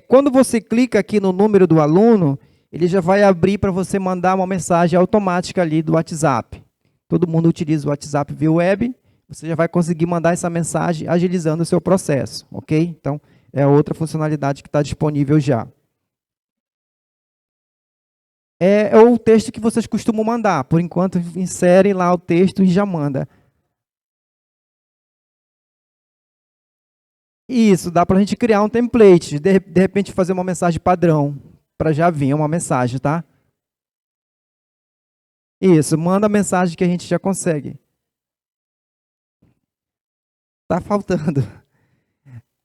Quando você clica aqui no número do aluno, ele já vai abrir para você mandar uma mensagem automática ali do WhatsApp. Todo mundo utiliza o WhatsApp via web, você já vai conseguir mandar essa mensagem agilizando o seu processo, ok? Então, é outra funcionalidade que está disponível já. É o texto que vocês costumam mandar. Por enquanto, inserem lá o texto e já manda. Isso, dá para a gente criar um template. De repente, fazer uma mensagem padrão, para já vir uma mensagem, tá? Isso, manda a mensagem que a gente já consegue. Tá faltando.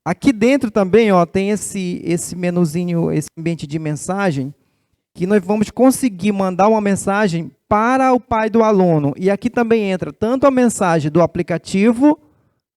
Aqui dentro também, ó, tem esse menuzinho, esse ambiente de mensagem, que nós vamos conseguir mandar uma mensagem para o pai do aluno. E aqui também entra tanto a mensagem do aplicativo,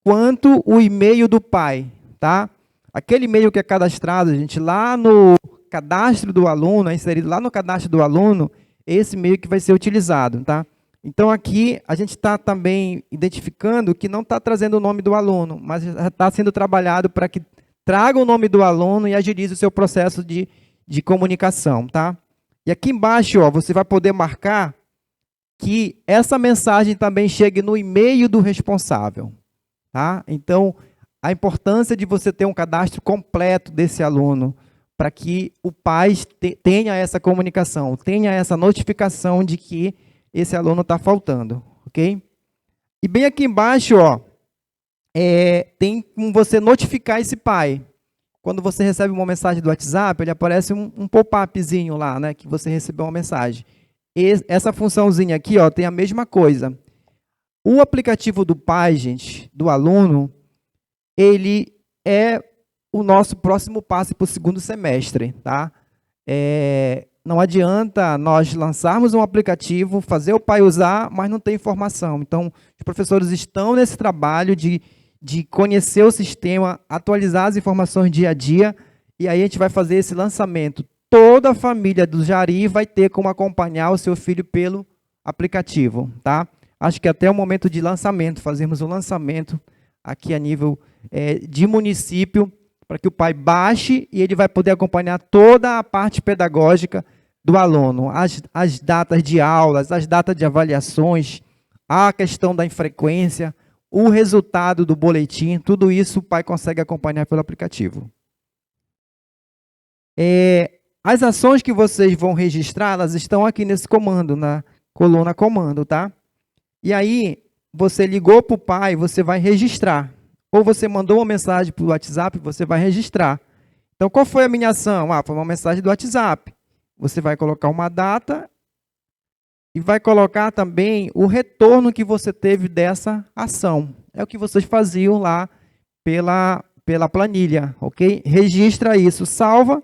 quanto o e-mail do pai, tá? Aquele e-mail que é cadastrado, gente, lá no cadastro do aluno, é inserido lá no cadastro do aluno, esse e-mail que vai ser utilizado, tá? Então, aqui, a gente está também identificando que não está trazendo o nome do aluno, mas está sendo trabalhado para que traga o nome do aluno e agilize o seu processo de comunicação, tá? E aqui embaixo, ó, você vai poder marcar que essa mensagem também chegue no e-mail do responsável, tá? Então, a importância de você ter um cadastro completo desse aluno, para que o pai tenha essa comunicação, tenha essa notificação de que esse aluno está faltando, ok? E bem aqui embaixo, ó, tem como você notificar esse pai. Quando você recebe uma mensagem do WhatsApp, ele aparece um pop-upzinho lá, né, que você recebeu uma mensagem. Essa funçãozinha aqui, ó, tem a mesma coisa. O aplicativo do pai, gente, do aluno, ele é o nosso próximo passo para o 2º semestre, tá? Não adianta nós lançarmos um aplicativo, fazer o pai usar, mas não ter informação. Então, os professores estão nesse trabalho de conhecer o sistema, atualizar as informações dia a dia, e aí a gente vai fazer esse lançamento. Toda a família do Jari vai ter como acompanhar o seu filho pelo aplicativo, tá? Acho que até o momento de lançamento, fazermos o lançamento aqui a nível de município, para que o pai baixe e ele vai poder acompanhar toda a parte pedagógica do aluno, as datas de aulas, as datas de avaliações, a questão da infrequência, o resultado do boletim, tudo isso o pai consegue acompanhar pelo aplicativo. As ações que vocês vão registrar, elas estão aqui nesse comando, na coluna comando, tá? E aí, você ligou para o pai, você vai registrar. Ou você mandou uma mensagem para o WhatsApp, você vai registrar. Então, qual foi a minha ação? Foi uma mensagem do WhatsApp. Você vai colocar uma data e vai colocar também o retorno que você teve dessa ação. É o que vocês faziam lá pela planilha, ok? Registra isso, salva,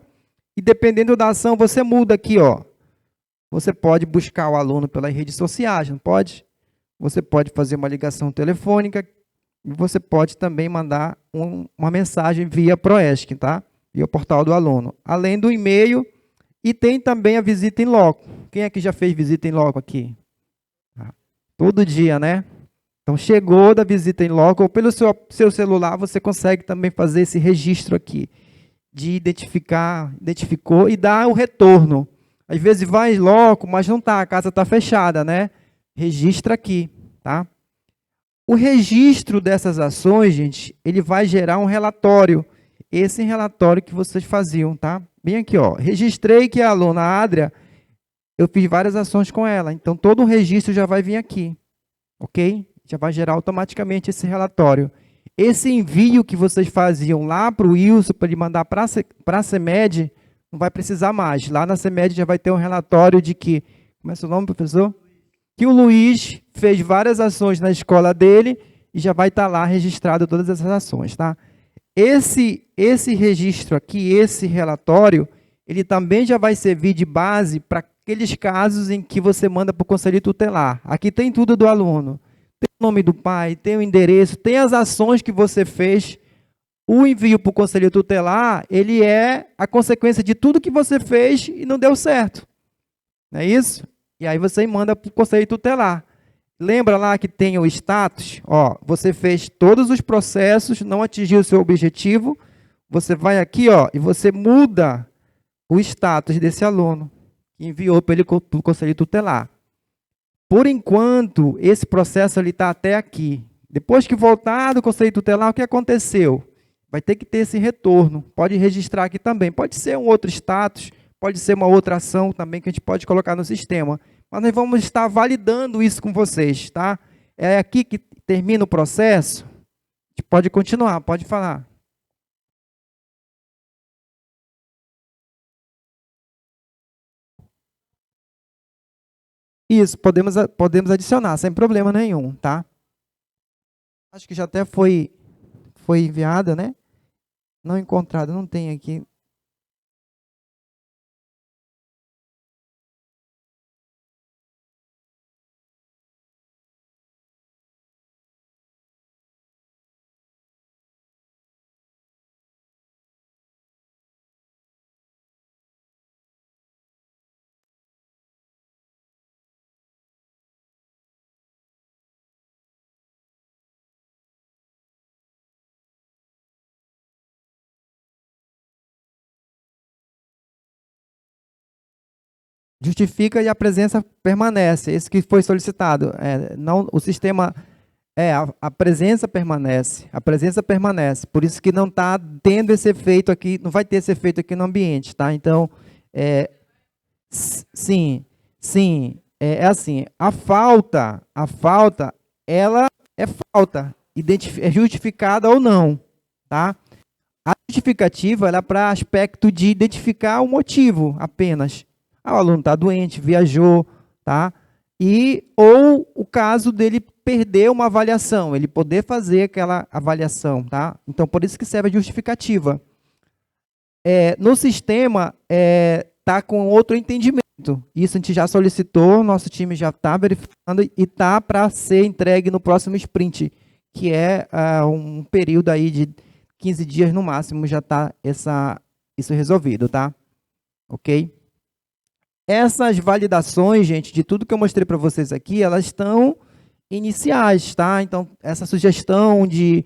e dependendo da ação, você muda aqui, ó. Você pode buscar o aluno pelas redes sociais, não pode? Você pode fazer uma ligação telefônica, e você pode também mandar uma mensagem via Proesc, tá? Via o portal do aluno. Além do e-mail, e tem também a visita em loco. Quem é que já fez visita em loco aqui? Todo dia, né? Então, chegou da visita em loco, ou pelo seu celular, você consegue também fazer esse registro aqui, de identificou e dar o retorno. Às vezes vai em loco, mas não está, a casa está fechada, né? Registra aqui, tá? O registro dessas ações, gente, ele vai gerar um relatório. Esse relatório que vocês faziam, tá? Bem aqui, ó. Registrei que a aluna Adria, eu fiz várias ações com ela, então todo o registro já vai vir aqui, ok? Já vai gerar automaticamente esse relatório. Esse envio que vocês faziam lá para o Wilson, para ele mandar para a CEMED, não vai precisar mais. Lá na CEMED já vai ter um relatório de que... Como é seu nome, professor? Que o Luiz fez várias ações na escola dele e já vai estar lá registrado todas essas ações, tá? Esse registro aqui, esse relatório, ele também já vai servir de base para aqueles casos em que você manda para o conselho tutelar. Aqui tem tudo do aluno. Tem o nome do pai, tem o endereço, tem as ações que você fez. O envio para o conselho tutelar, ele é a consequência de tudo que você fez e não deu certo. Não é isso? E aí você manda para o conselho tutelar. Lembra lá que tem o status? Ó, você fez todos os processos, não atingiu o seu objetivo, você vai aqui, ó, e você muda o status desse aluno que enviou para ele para o conselho tutelar. Por enquanto, esse processo está até aqui. Depois que voltar do conselho tutelar, o que aconteceu? Vai ter que ter esse retorno. Pode registrar aqui também. Pode ser um outro status, pode ser uma outra ação também que a gente pode colocar no sistema. Mas nós vamos estar validando isso com vocês, tá? É aqui que termina o processo. A gente pode continuar, pode falar. Isso, podemos adicionar, sem problema nenhum, tá? Acho que já até foi enviada, né? Não encontrada, não tem aqui. Justifica e a presença permanece. Esse que foi solicitado. Não, o sistema... a presença permanece. A presença permanece. Por isso que não está tendo esse efeito aqui, não vai ter esse efeito aqui no ambiente, tá? Então, sim. É assim, a falta, ela é falta, é justificada ou não, tá? A justificativa, ela é para aspecto de identificar o motivo apenas. O aluno está doente, viajou, tá? Ou o caso dele perder uma avaliação, ele poder fazer aquela avaliação, tá? Então, por isso que serve a justificativa. No sistema, está com outro entendimento. Isso a gente já solicitou, nosso time já está verificando e está para ser entregue no próximo sprint, que é um período aí de 15 dias no máximo, já está isso resolvido, tá? Ok? Essas validações, gente, de tudo que eu mostrei para vocês aqui, elas estão iniciais, tá? Então, essa sugestão de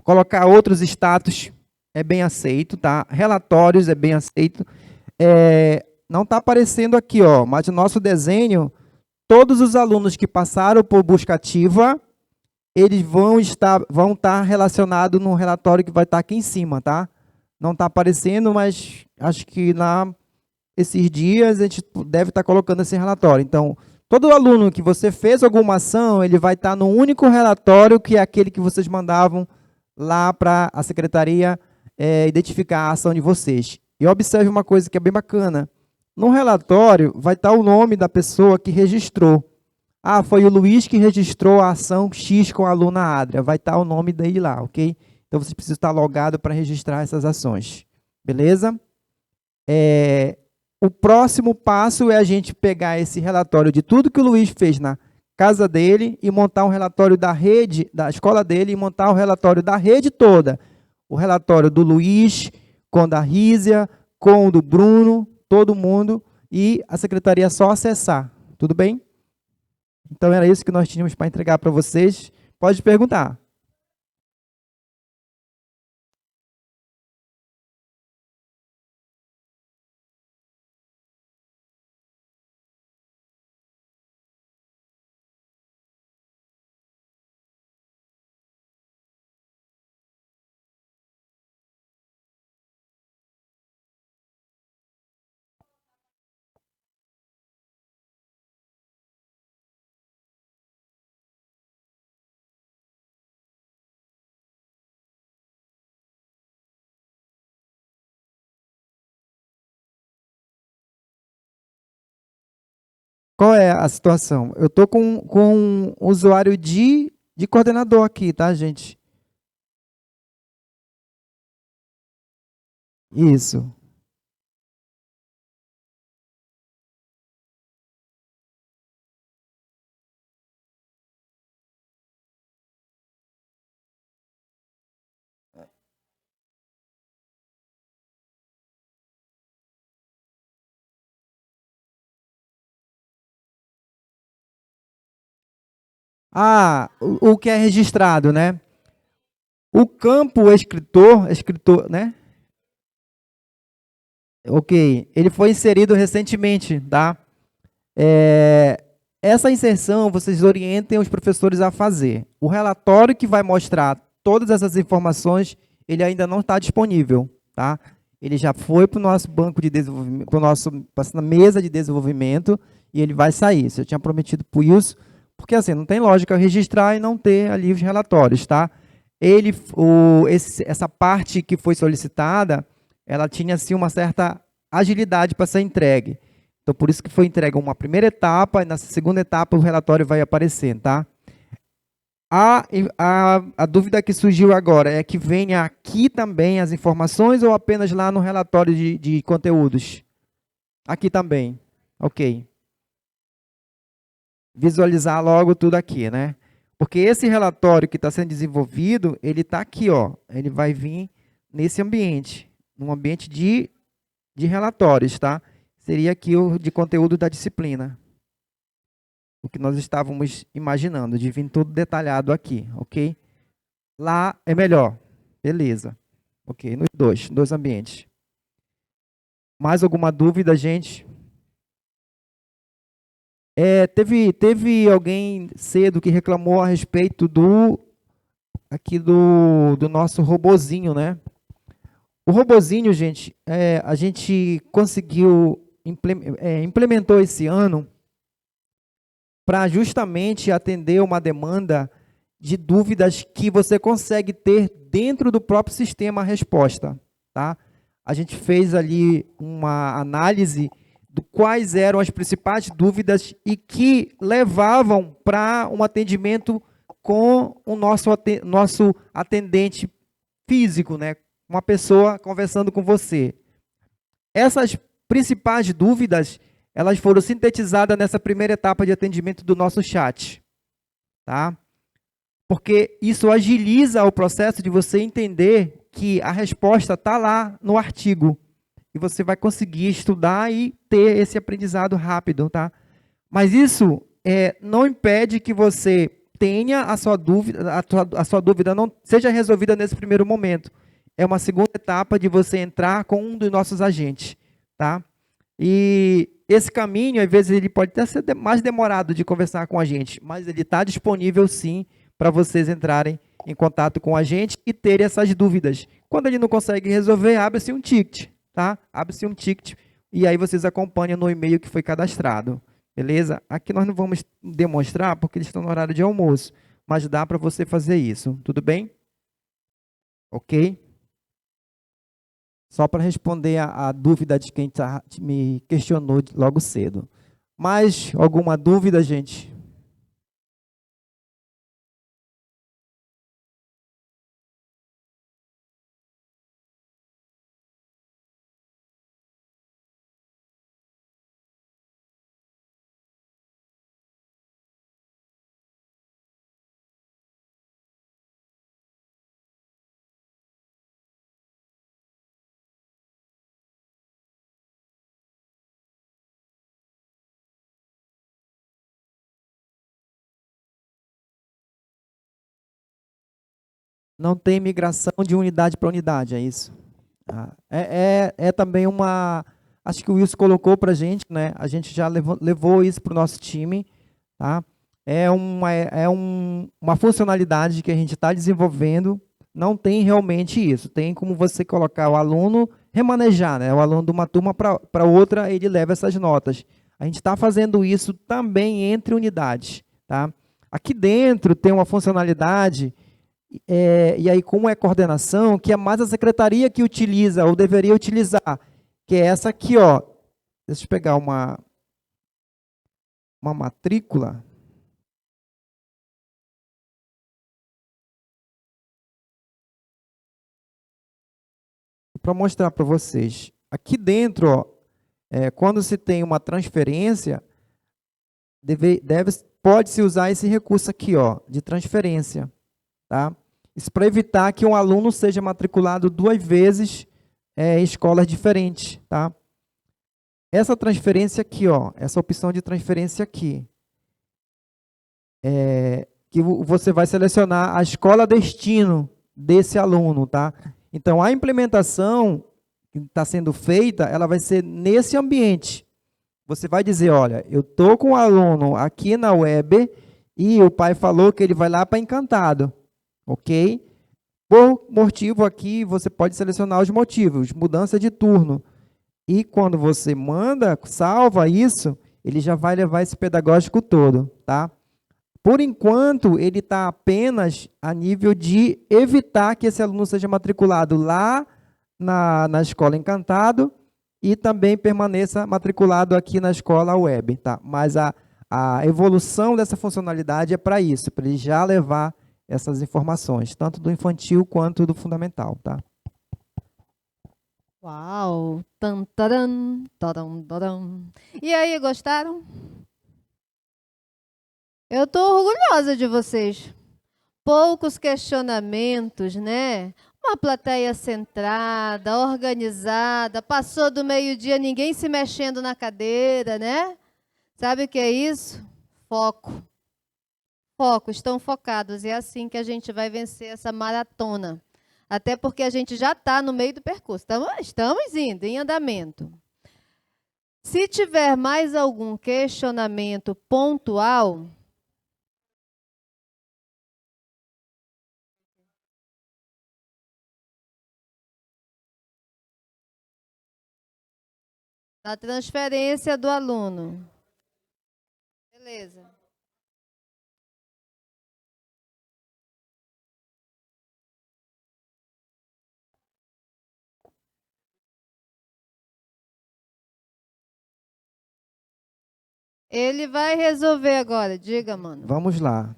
colocar outros status é bem aceito, tá? Relatórios é bem aceito. Não está aparecendo aqui, ó, mas no nosso desenho, todos os alunos que passaram por busca ativa, eles vão estar relacionados no relatório que vai estar aqui em cima, tá? Não está aparecendo, mas acho que esses dias a gente deve estar colocando esse relatório. Então, todo aluno que você fez alguma ação, ele vai estar no único relatório que é aquele que vocês mandavam lá para a secretaria identificar a ação de vocês. E observe uma coisa que é bem bacana. No relatório vai estar o nome da pessoa que registrou. Foi o Luiz que registrou a ação X com a aluna Adria. Vai estar o nome dele lá, ok? Então, você precisa estar logado para registrar essas ações. Beleza? O próximo passo é a gente pegar esse relatório de tudo que o Luiz fez na casa dele e montar um relatório da rede, da escola dele, e montar o relatório da rede toda. O relatório do Luiz, com o da Rízia, com o do Bruno, todo mundo, e a secretaria só acessar. Tudo bem? Então, era isso que nós tínhamos para entregar para vocês. Pode perguntar. Qual é a situação? Eu estou com um usuário de coordenador aqui, tá, gente? Isso. Ah, o que é registrado, né? O campo escritor, né? Ok, ele foi inserido recentemente, tá? Essa inserção vocês orientem os professores a fazer. O relatório que vai mostrar todas essas informações, ele ainda não está disponível, tá? Ele já foi para o nosso banco de desenvolvimento, para a mesa de desenvolvimento, e ele vai sair. Isso eu tinha prometido para o Wilson, porque assim, não tem lógica registrar e não ter ali os relatórios, tá? Essa parte que foi solicitada, ela tinha assim uma certa agilidade para ser entregue. Então, por isso que foi entregue uma primeira etapa, e nessa segunda etapa o relatório vai aparecer, tá? A dúvida que surgiu agora é que venha aqui também as informações ou apenas lá no relatório de conteúdos? Aqui também, ok. Visualizar logo tudo aqui, né? Porque esse relatório que está sendo desenvolvido, ele está aqui, ó. Ele vai vir nesse ambiente, num ambiente de relatórios, tá? Seria aqui o de conteúdo da disciplina. O que nós estávamos imaginando, de vir tudo detalhado aqui, ok? Lá é melhor. Beleza. Ok, nos dois ambientes. Mais alguma dúvida, gente? Teve alguém cedo que reclamou a respeito do nosso robozinho, né? O robozinho, gente, a gente conseguiu, implementou esse ano para justamente atender uma demanda de dúvidas que você consegue ter dentro do próprio sistema a resposta, tá? A gente fez ali uma análise de quais eram as principais dúvidas e que levavam para um atendimento com o nosso atendente físico, né? Uma pessoa conversando com você. Essas principais dúvidas, elas foram sintetizadas nessa primeira etapa de atendimento do nosso chat, tá? Porque isso agiliza o processo de você entender que a resposta está lá no artigo e você vai conseguir estudar e ter esse aprendizado rápido, tá? Mas isso não impede que você tenha a sua dúvida não seja resolvida nesse primeiro momento. É uma segunda etapa de você entrar com um dos nossos agentes, tá? E esse caminho, às vezes, ele pode até ser mais demorado de conversar com a gente, mas ele está disponível, sim, para vocês entrarem em contato com a gente e terem essas dúvidas. Quando ele não consegue resolver, abre-se um ticket, tá? Abre-se um ticket e aí vocês acompanham no e-mail que foi cadastrado, beleza? Aqui nós não vamos demonstrar porque eles estão no horário de almoço, mas dá para você fazer isso, tudo bem? Ok? Só para responder a dúvida de quem me questionou logo cedo. Mais alguma dúvida, gente? não tem migração de unidade para unidade, é isso. É também uma... Acho que o Wilson colocou para a gente, né? A gente já levou isso para o nosso time, tá? Uma funcionalidade que a gente está desenvolvendo, não tem realmente isso. Tem como você colocar o aluno, remanejar, né? O aluno de uma turma para outra, ele leva essas notas. A gente está fazendo isso também entre unidades, tá? Aqui dentro tem uma funcionalidade, e aí como é coordenação, que é mais a secretaria que utiliza, ou deveria utilizar, que é essa aqui, ó. Deixa eu pegar uma matrícula. Para mostrar para vocês. Aqui dentro, ó, quando se tem uma transferência, pode-se usar esse recurso aqui, ó, de transferência. Tá? Isso para evitar que um aluno seja matriculado 2 vezes em escolas diferentes. Tá? Essa transferência aqui, ó, essa opção de transferência aqui, que você vai selecionar a escola destino desse aluno. Tá? Então, a implementação que está sendo feita, ela vai ser nesse ambiente. Você vai dizer, olha, eu estou com o aluno aqui na web e o pai falou que ele vai lá para Encantado, ok? Por motivo aqui, você pode selecionar os motivos, mudança de turno. E quando você manda, salva isso, ele já vai levar esse pedagógico todo, tá? Por enquanto, ele está apenas a nível de evitar que esse aluno seja matriculado lá na escola Encantado e também permaneça matriculado aqui na escola web. Tá? Mas a evolução dessa funcionalidade é para isso, para ele já levar essas informações, tanto do infantil quanto do fundamental. Tá? Uau! Tan, taran, taram, taram. E aí, gostaram? Eu estou orgulhosa de vocês. Poucos questionamentos, né? Uma plateia centrada, organizada, passou do meio-dia ninguém se mexendo na cadeira, né? Sabe o que é isso? Foco. Foco, estão focados. E é assim que a gente vai vencer essa maratona. Até porque a gente já está no meio do percurso. Estamos indo, em andamento. Se tiver mais algum questionamento pontual... da transferência do aluno. Beleza. Ele vai resolver agora. Diga, mano. Vamos lá.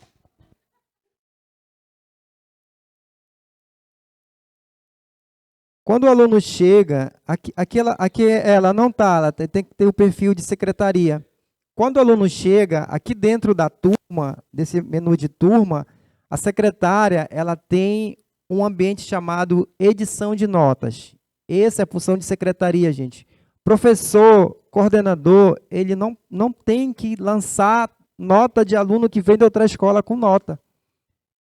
Quando o aluno chega, aqui ela não está, ela tem que ter o perfil de secretaria. Quando o aluno chega, aqui dentro da turma, desse menu de turma, a secretária ela tem um ambiente chamado edição de notas. Essa é a função de secretaria, gente. Professor, coordenador, ele não tem que lançar nota de aluno que vem de outra escola com nota.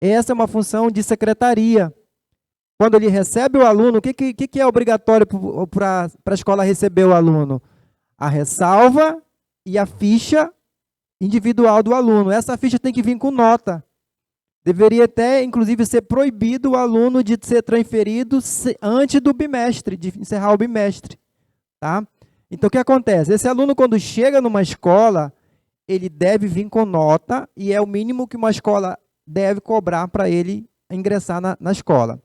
Essa é uma função de secretaria. Quando ele recebe o aluno, o que é obrigatório para a escola receber o aluno? A ressalva e a ficha individual do aluno. Essa ficha tem que vir com nota. Deveria até, inclusive, ser proibido o aluno de ser transferido antes do bimestre, de encerrar o bimestre. Tá? Então, o que acontece? Esse aluno, quando chega numa escola, ele deve vir com nota e é o mínimo que uma escola deve cobrar para ele ingressar na escola.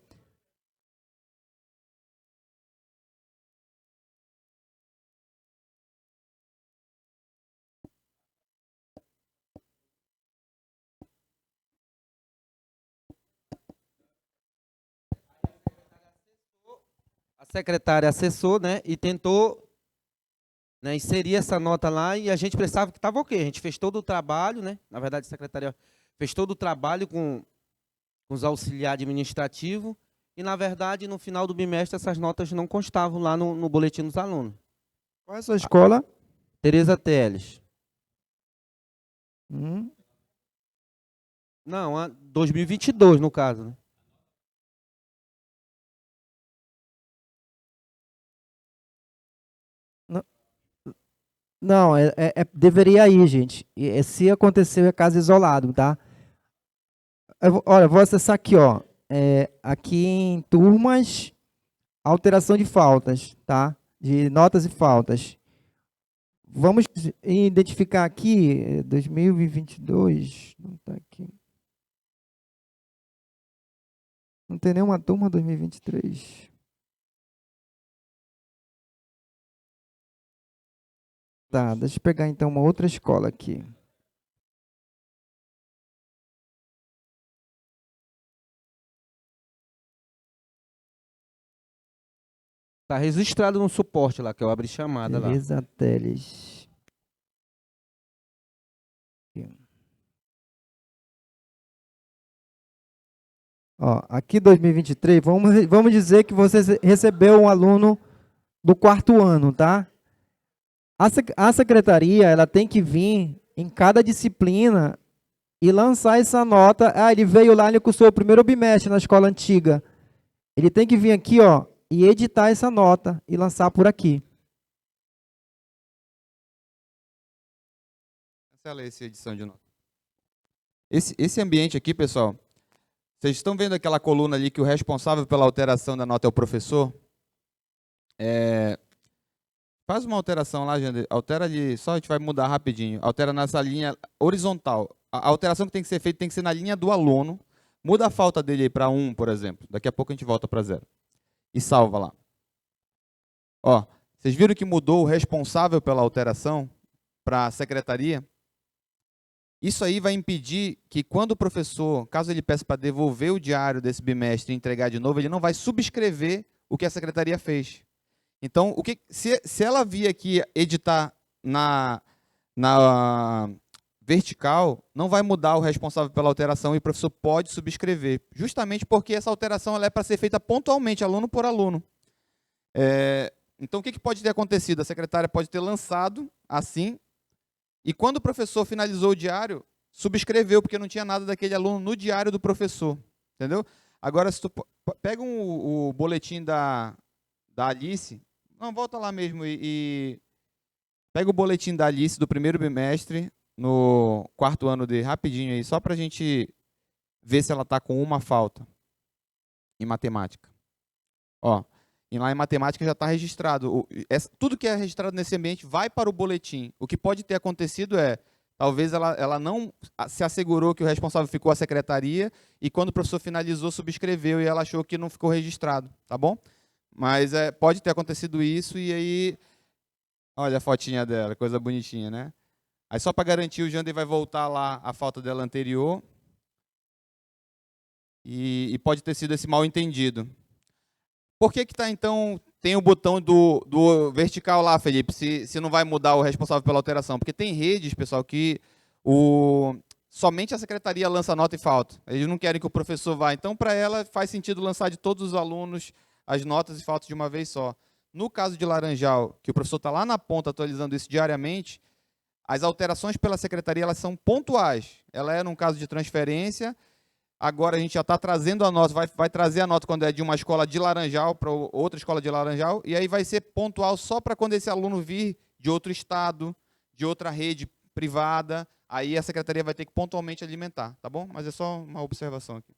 A secretária acessou, né, e tentou, né, inserir essa nota lá e a gente pensava que estava ok. A gente fez todo o trabalho, né? Na verdade, a secretaria fez todo o trabalho com os auxiliares administrativos e, na verdade, no final do bimestre, essas notas não constavam lá no boletim dos alunos. Qual é a sua escola? Tereza Teles. Hum. Não, 2022, no caso. Né? Não, deveria ir, gente. Se aconteceu, é caso isolado, tá? Olha, eu vou acessar aqui, ó. Aqui em turmas, alteração de faltas, tá? De notas e faltas. Vamos identificar aqui, 2022, não está aqui. Não tem nenhuma turma 2023. Tá, deixa eu pegar então uma outra escola aqui. Tá registrado no suporte lá, que eu abri chamada lá. Beleza, Teles. Ó, aqui 2023, vamos dizer que você recebeu um aluno do 4º ano, tá? A secretaria, ela tem que vir em cada disciplina e lançar essa nota. Ah, ele veio lá, ele cursou o primeiro bimestre na escola antiga. Ele tem que vir aqui, ó, e editar essa nota e lançar por aqui. Cancela essa edição de nota. Esse ambiente aqui, pessoal, vocês estão vendo aquela coluna ali que o responsável pela alteração da nota é o professor? Faz uma alteração lá, Jander. Altera ali, só a gente vai mudar rapidinho. Altera nessa linha horizontal. A alteração que tem que ser feita tem que ser na linha do aluno. Muda a falta dele aí para 1, por exemplo. Daqui a pouco a gente volta para 0. E salva lá. Ó, vocês viram que mudou o responsável pela alteração para a secretaria? Isso aí vai impedir que quando o professor, caso ele peça para devolver o diário desse bimestre e entregar de novo, ele não vai subscrever o que a secretaria fez. Então, se ela vir aqui editar na vertical, não vai mudar o responsável pela alteração e o professor pode subscrever, justamente porque essa alteração ela é para ser feita pontualmente, aluno por aluno. Então, o que pode ter acontecido? A secretária pode ter lançado assim, e quando o professor finalizou o diário, subscreveu, porque não tinha nada daquele aluno no diário do professor. Entendeu? Agora, se tu pega o boletim da Alice, não, volta lá mesmo e pega o boletim da Alice do primeiro bimestre, no 4º ano de rapidinho aí, só para a gente ver se ela está com uma falta em matemática. Ó, e lá em matemática já está registrado. Tudo que é registrado nesse ambiente vai para o boletim. O que pode ter acontecido talvez ela não se assegurou que o responsável ficou a secretaria e quando o professor finalizou, subscreveu e ela achou que não ficou registrado, tá bom? Mas pode ter acontecido isso e aí, olha a fotinha dela, coisa bonitinha, né? Aí só para garantir, o Jander vai voltar lá a falta dela anterior e pode ter sido esse mal entendido. Por que tá então, tem o botão do vertical lá, Felipe, se não vai mudar o responsável pela alteração? Porque tem redes, pessoal, que somente a secretaria lança nota e falta. Eles não querem que o professor vá. Então, para ela, faz sentido lançar de todos os alunos as notas e faltas de uma vez só. No caso de Laranjal, que o professor está lá na ponta atualizando isso diariamente, as alterações pela secretaria elas são pontuais. Ela é num caso de transferência. Agora a gente já está trazendo a nota, vai trazer a nota quando é de uma escola de Laranjal para outra escola de Laranjal, e aí vai ser pontual só para quando esse aluno vir de outro estado, de outra rede privada, aí a secretaria vai ter que pontualmente alimentar, tá bom? Mas é só uma observação aqui.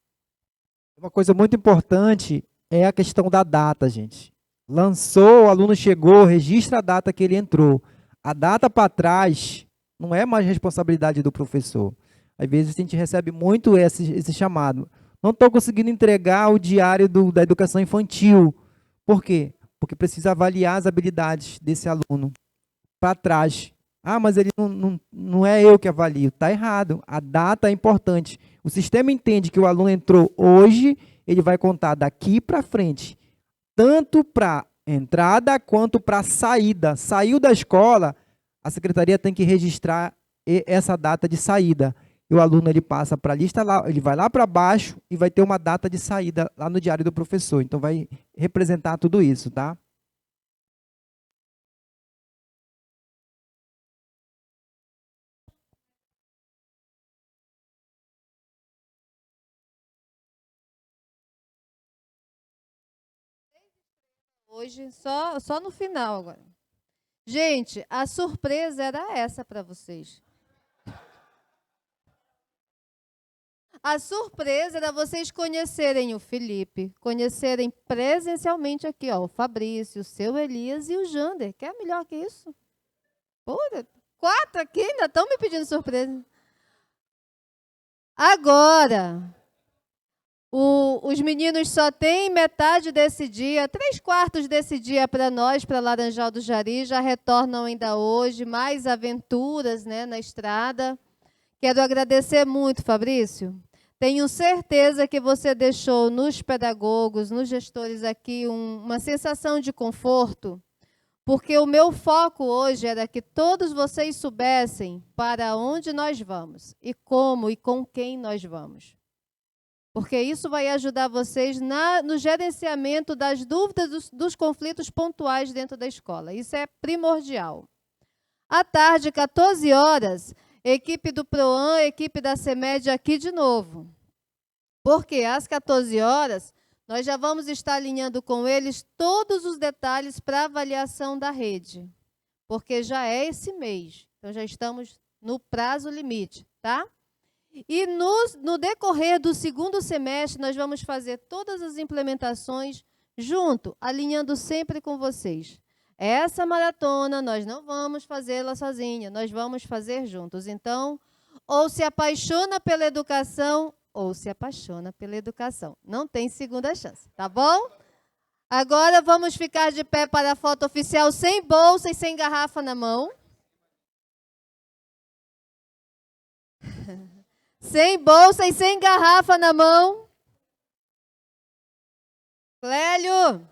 Uma coisa muito importante é a questão da data, gente. Lançou, o aluno chegou, registra a data que ele entrou. A data para trás não é mais responsabilidade do professor. Às vezes a gente recebe muito esse chamado. Não estou conseguindo entregar o diário da educação infantil. Por quê? Porque precisa avaliar as habilidades desse aluno para trás. Ah, mas ele não é eu que avalio. Está errado. A data é importante. O sistema entende que o aluno entrou hoje, ele vai contar daqui para frente. Tanto para entrada quanto para saída. Saiu da escola, a secretaria tem que registrar essa data de saída. E o aluno ele passa para a lista lá, ele vai lá para baixo e vai ter uma data de saída lá no diário do professor. Então vai representar tudo isso, tá? Hoje, só no final agora. Gente, a surpresa era essa para vocês. A surpresa era vocês conhecerem o Felipe, conhecerem presencialmente aqui, ó, o Fabrício, o seu Elias e o Jander. Quer melhor que isso? Pura, 4 aqui ainda estão me pedindo surpresa. Agora, os meninos só têm metade desse dia, 3/4 desse dia para nós, para Laranjal do Jari, já retornam ainda hoje, mais aventuras, né, na estrada. Quero agradecer muito, Fabrício. Tenho certeza que você deixou nos pedagogos, nos gestores aqui, uma sensação de conforto, porque o meu foco hoje era que todos vocês soubessem para onde nós vamos, e como e com quem nós vamos. Porque isso vai ajudar vocês no gerenciamento das dúvidas, dos conflitos pontuais dentro da escola. Isso é primordial. À tarde, 14 horas, equipe do PROAN, equipe da CEMED aqui de novo. Porque às 14 horas, nós já vamos estar alinhando com eles todos os detalhes para avaliação da rede. Porque já é esse mês. Então, já estamos no prazo limite, tá? E no decorrer do segundo semestre, nós vamos fazer todas as implementações junto, alinhando sempre com vocês. Essa maratona, nós não vamos fazê-la sozinha, nós vamos fazer juntos. Então, ou se apaixona pela educação, ou se apaixona pela educação. Não tem segunda chance, tá bom? Agora vamos ficar de pé para a foto oficial, sem bolsa e sem garrafa na mão. Sem bolsa e sem garrafa na mão. Clélio.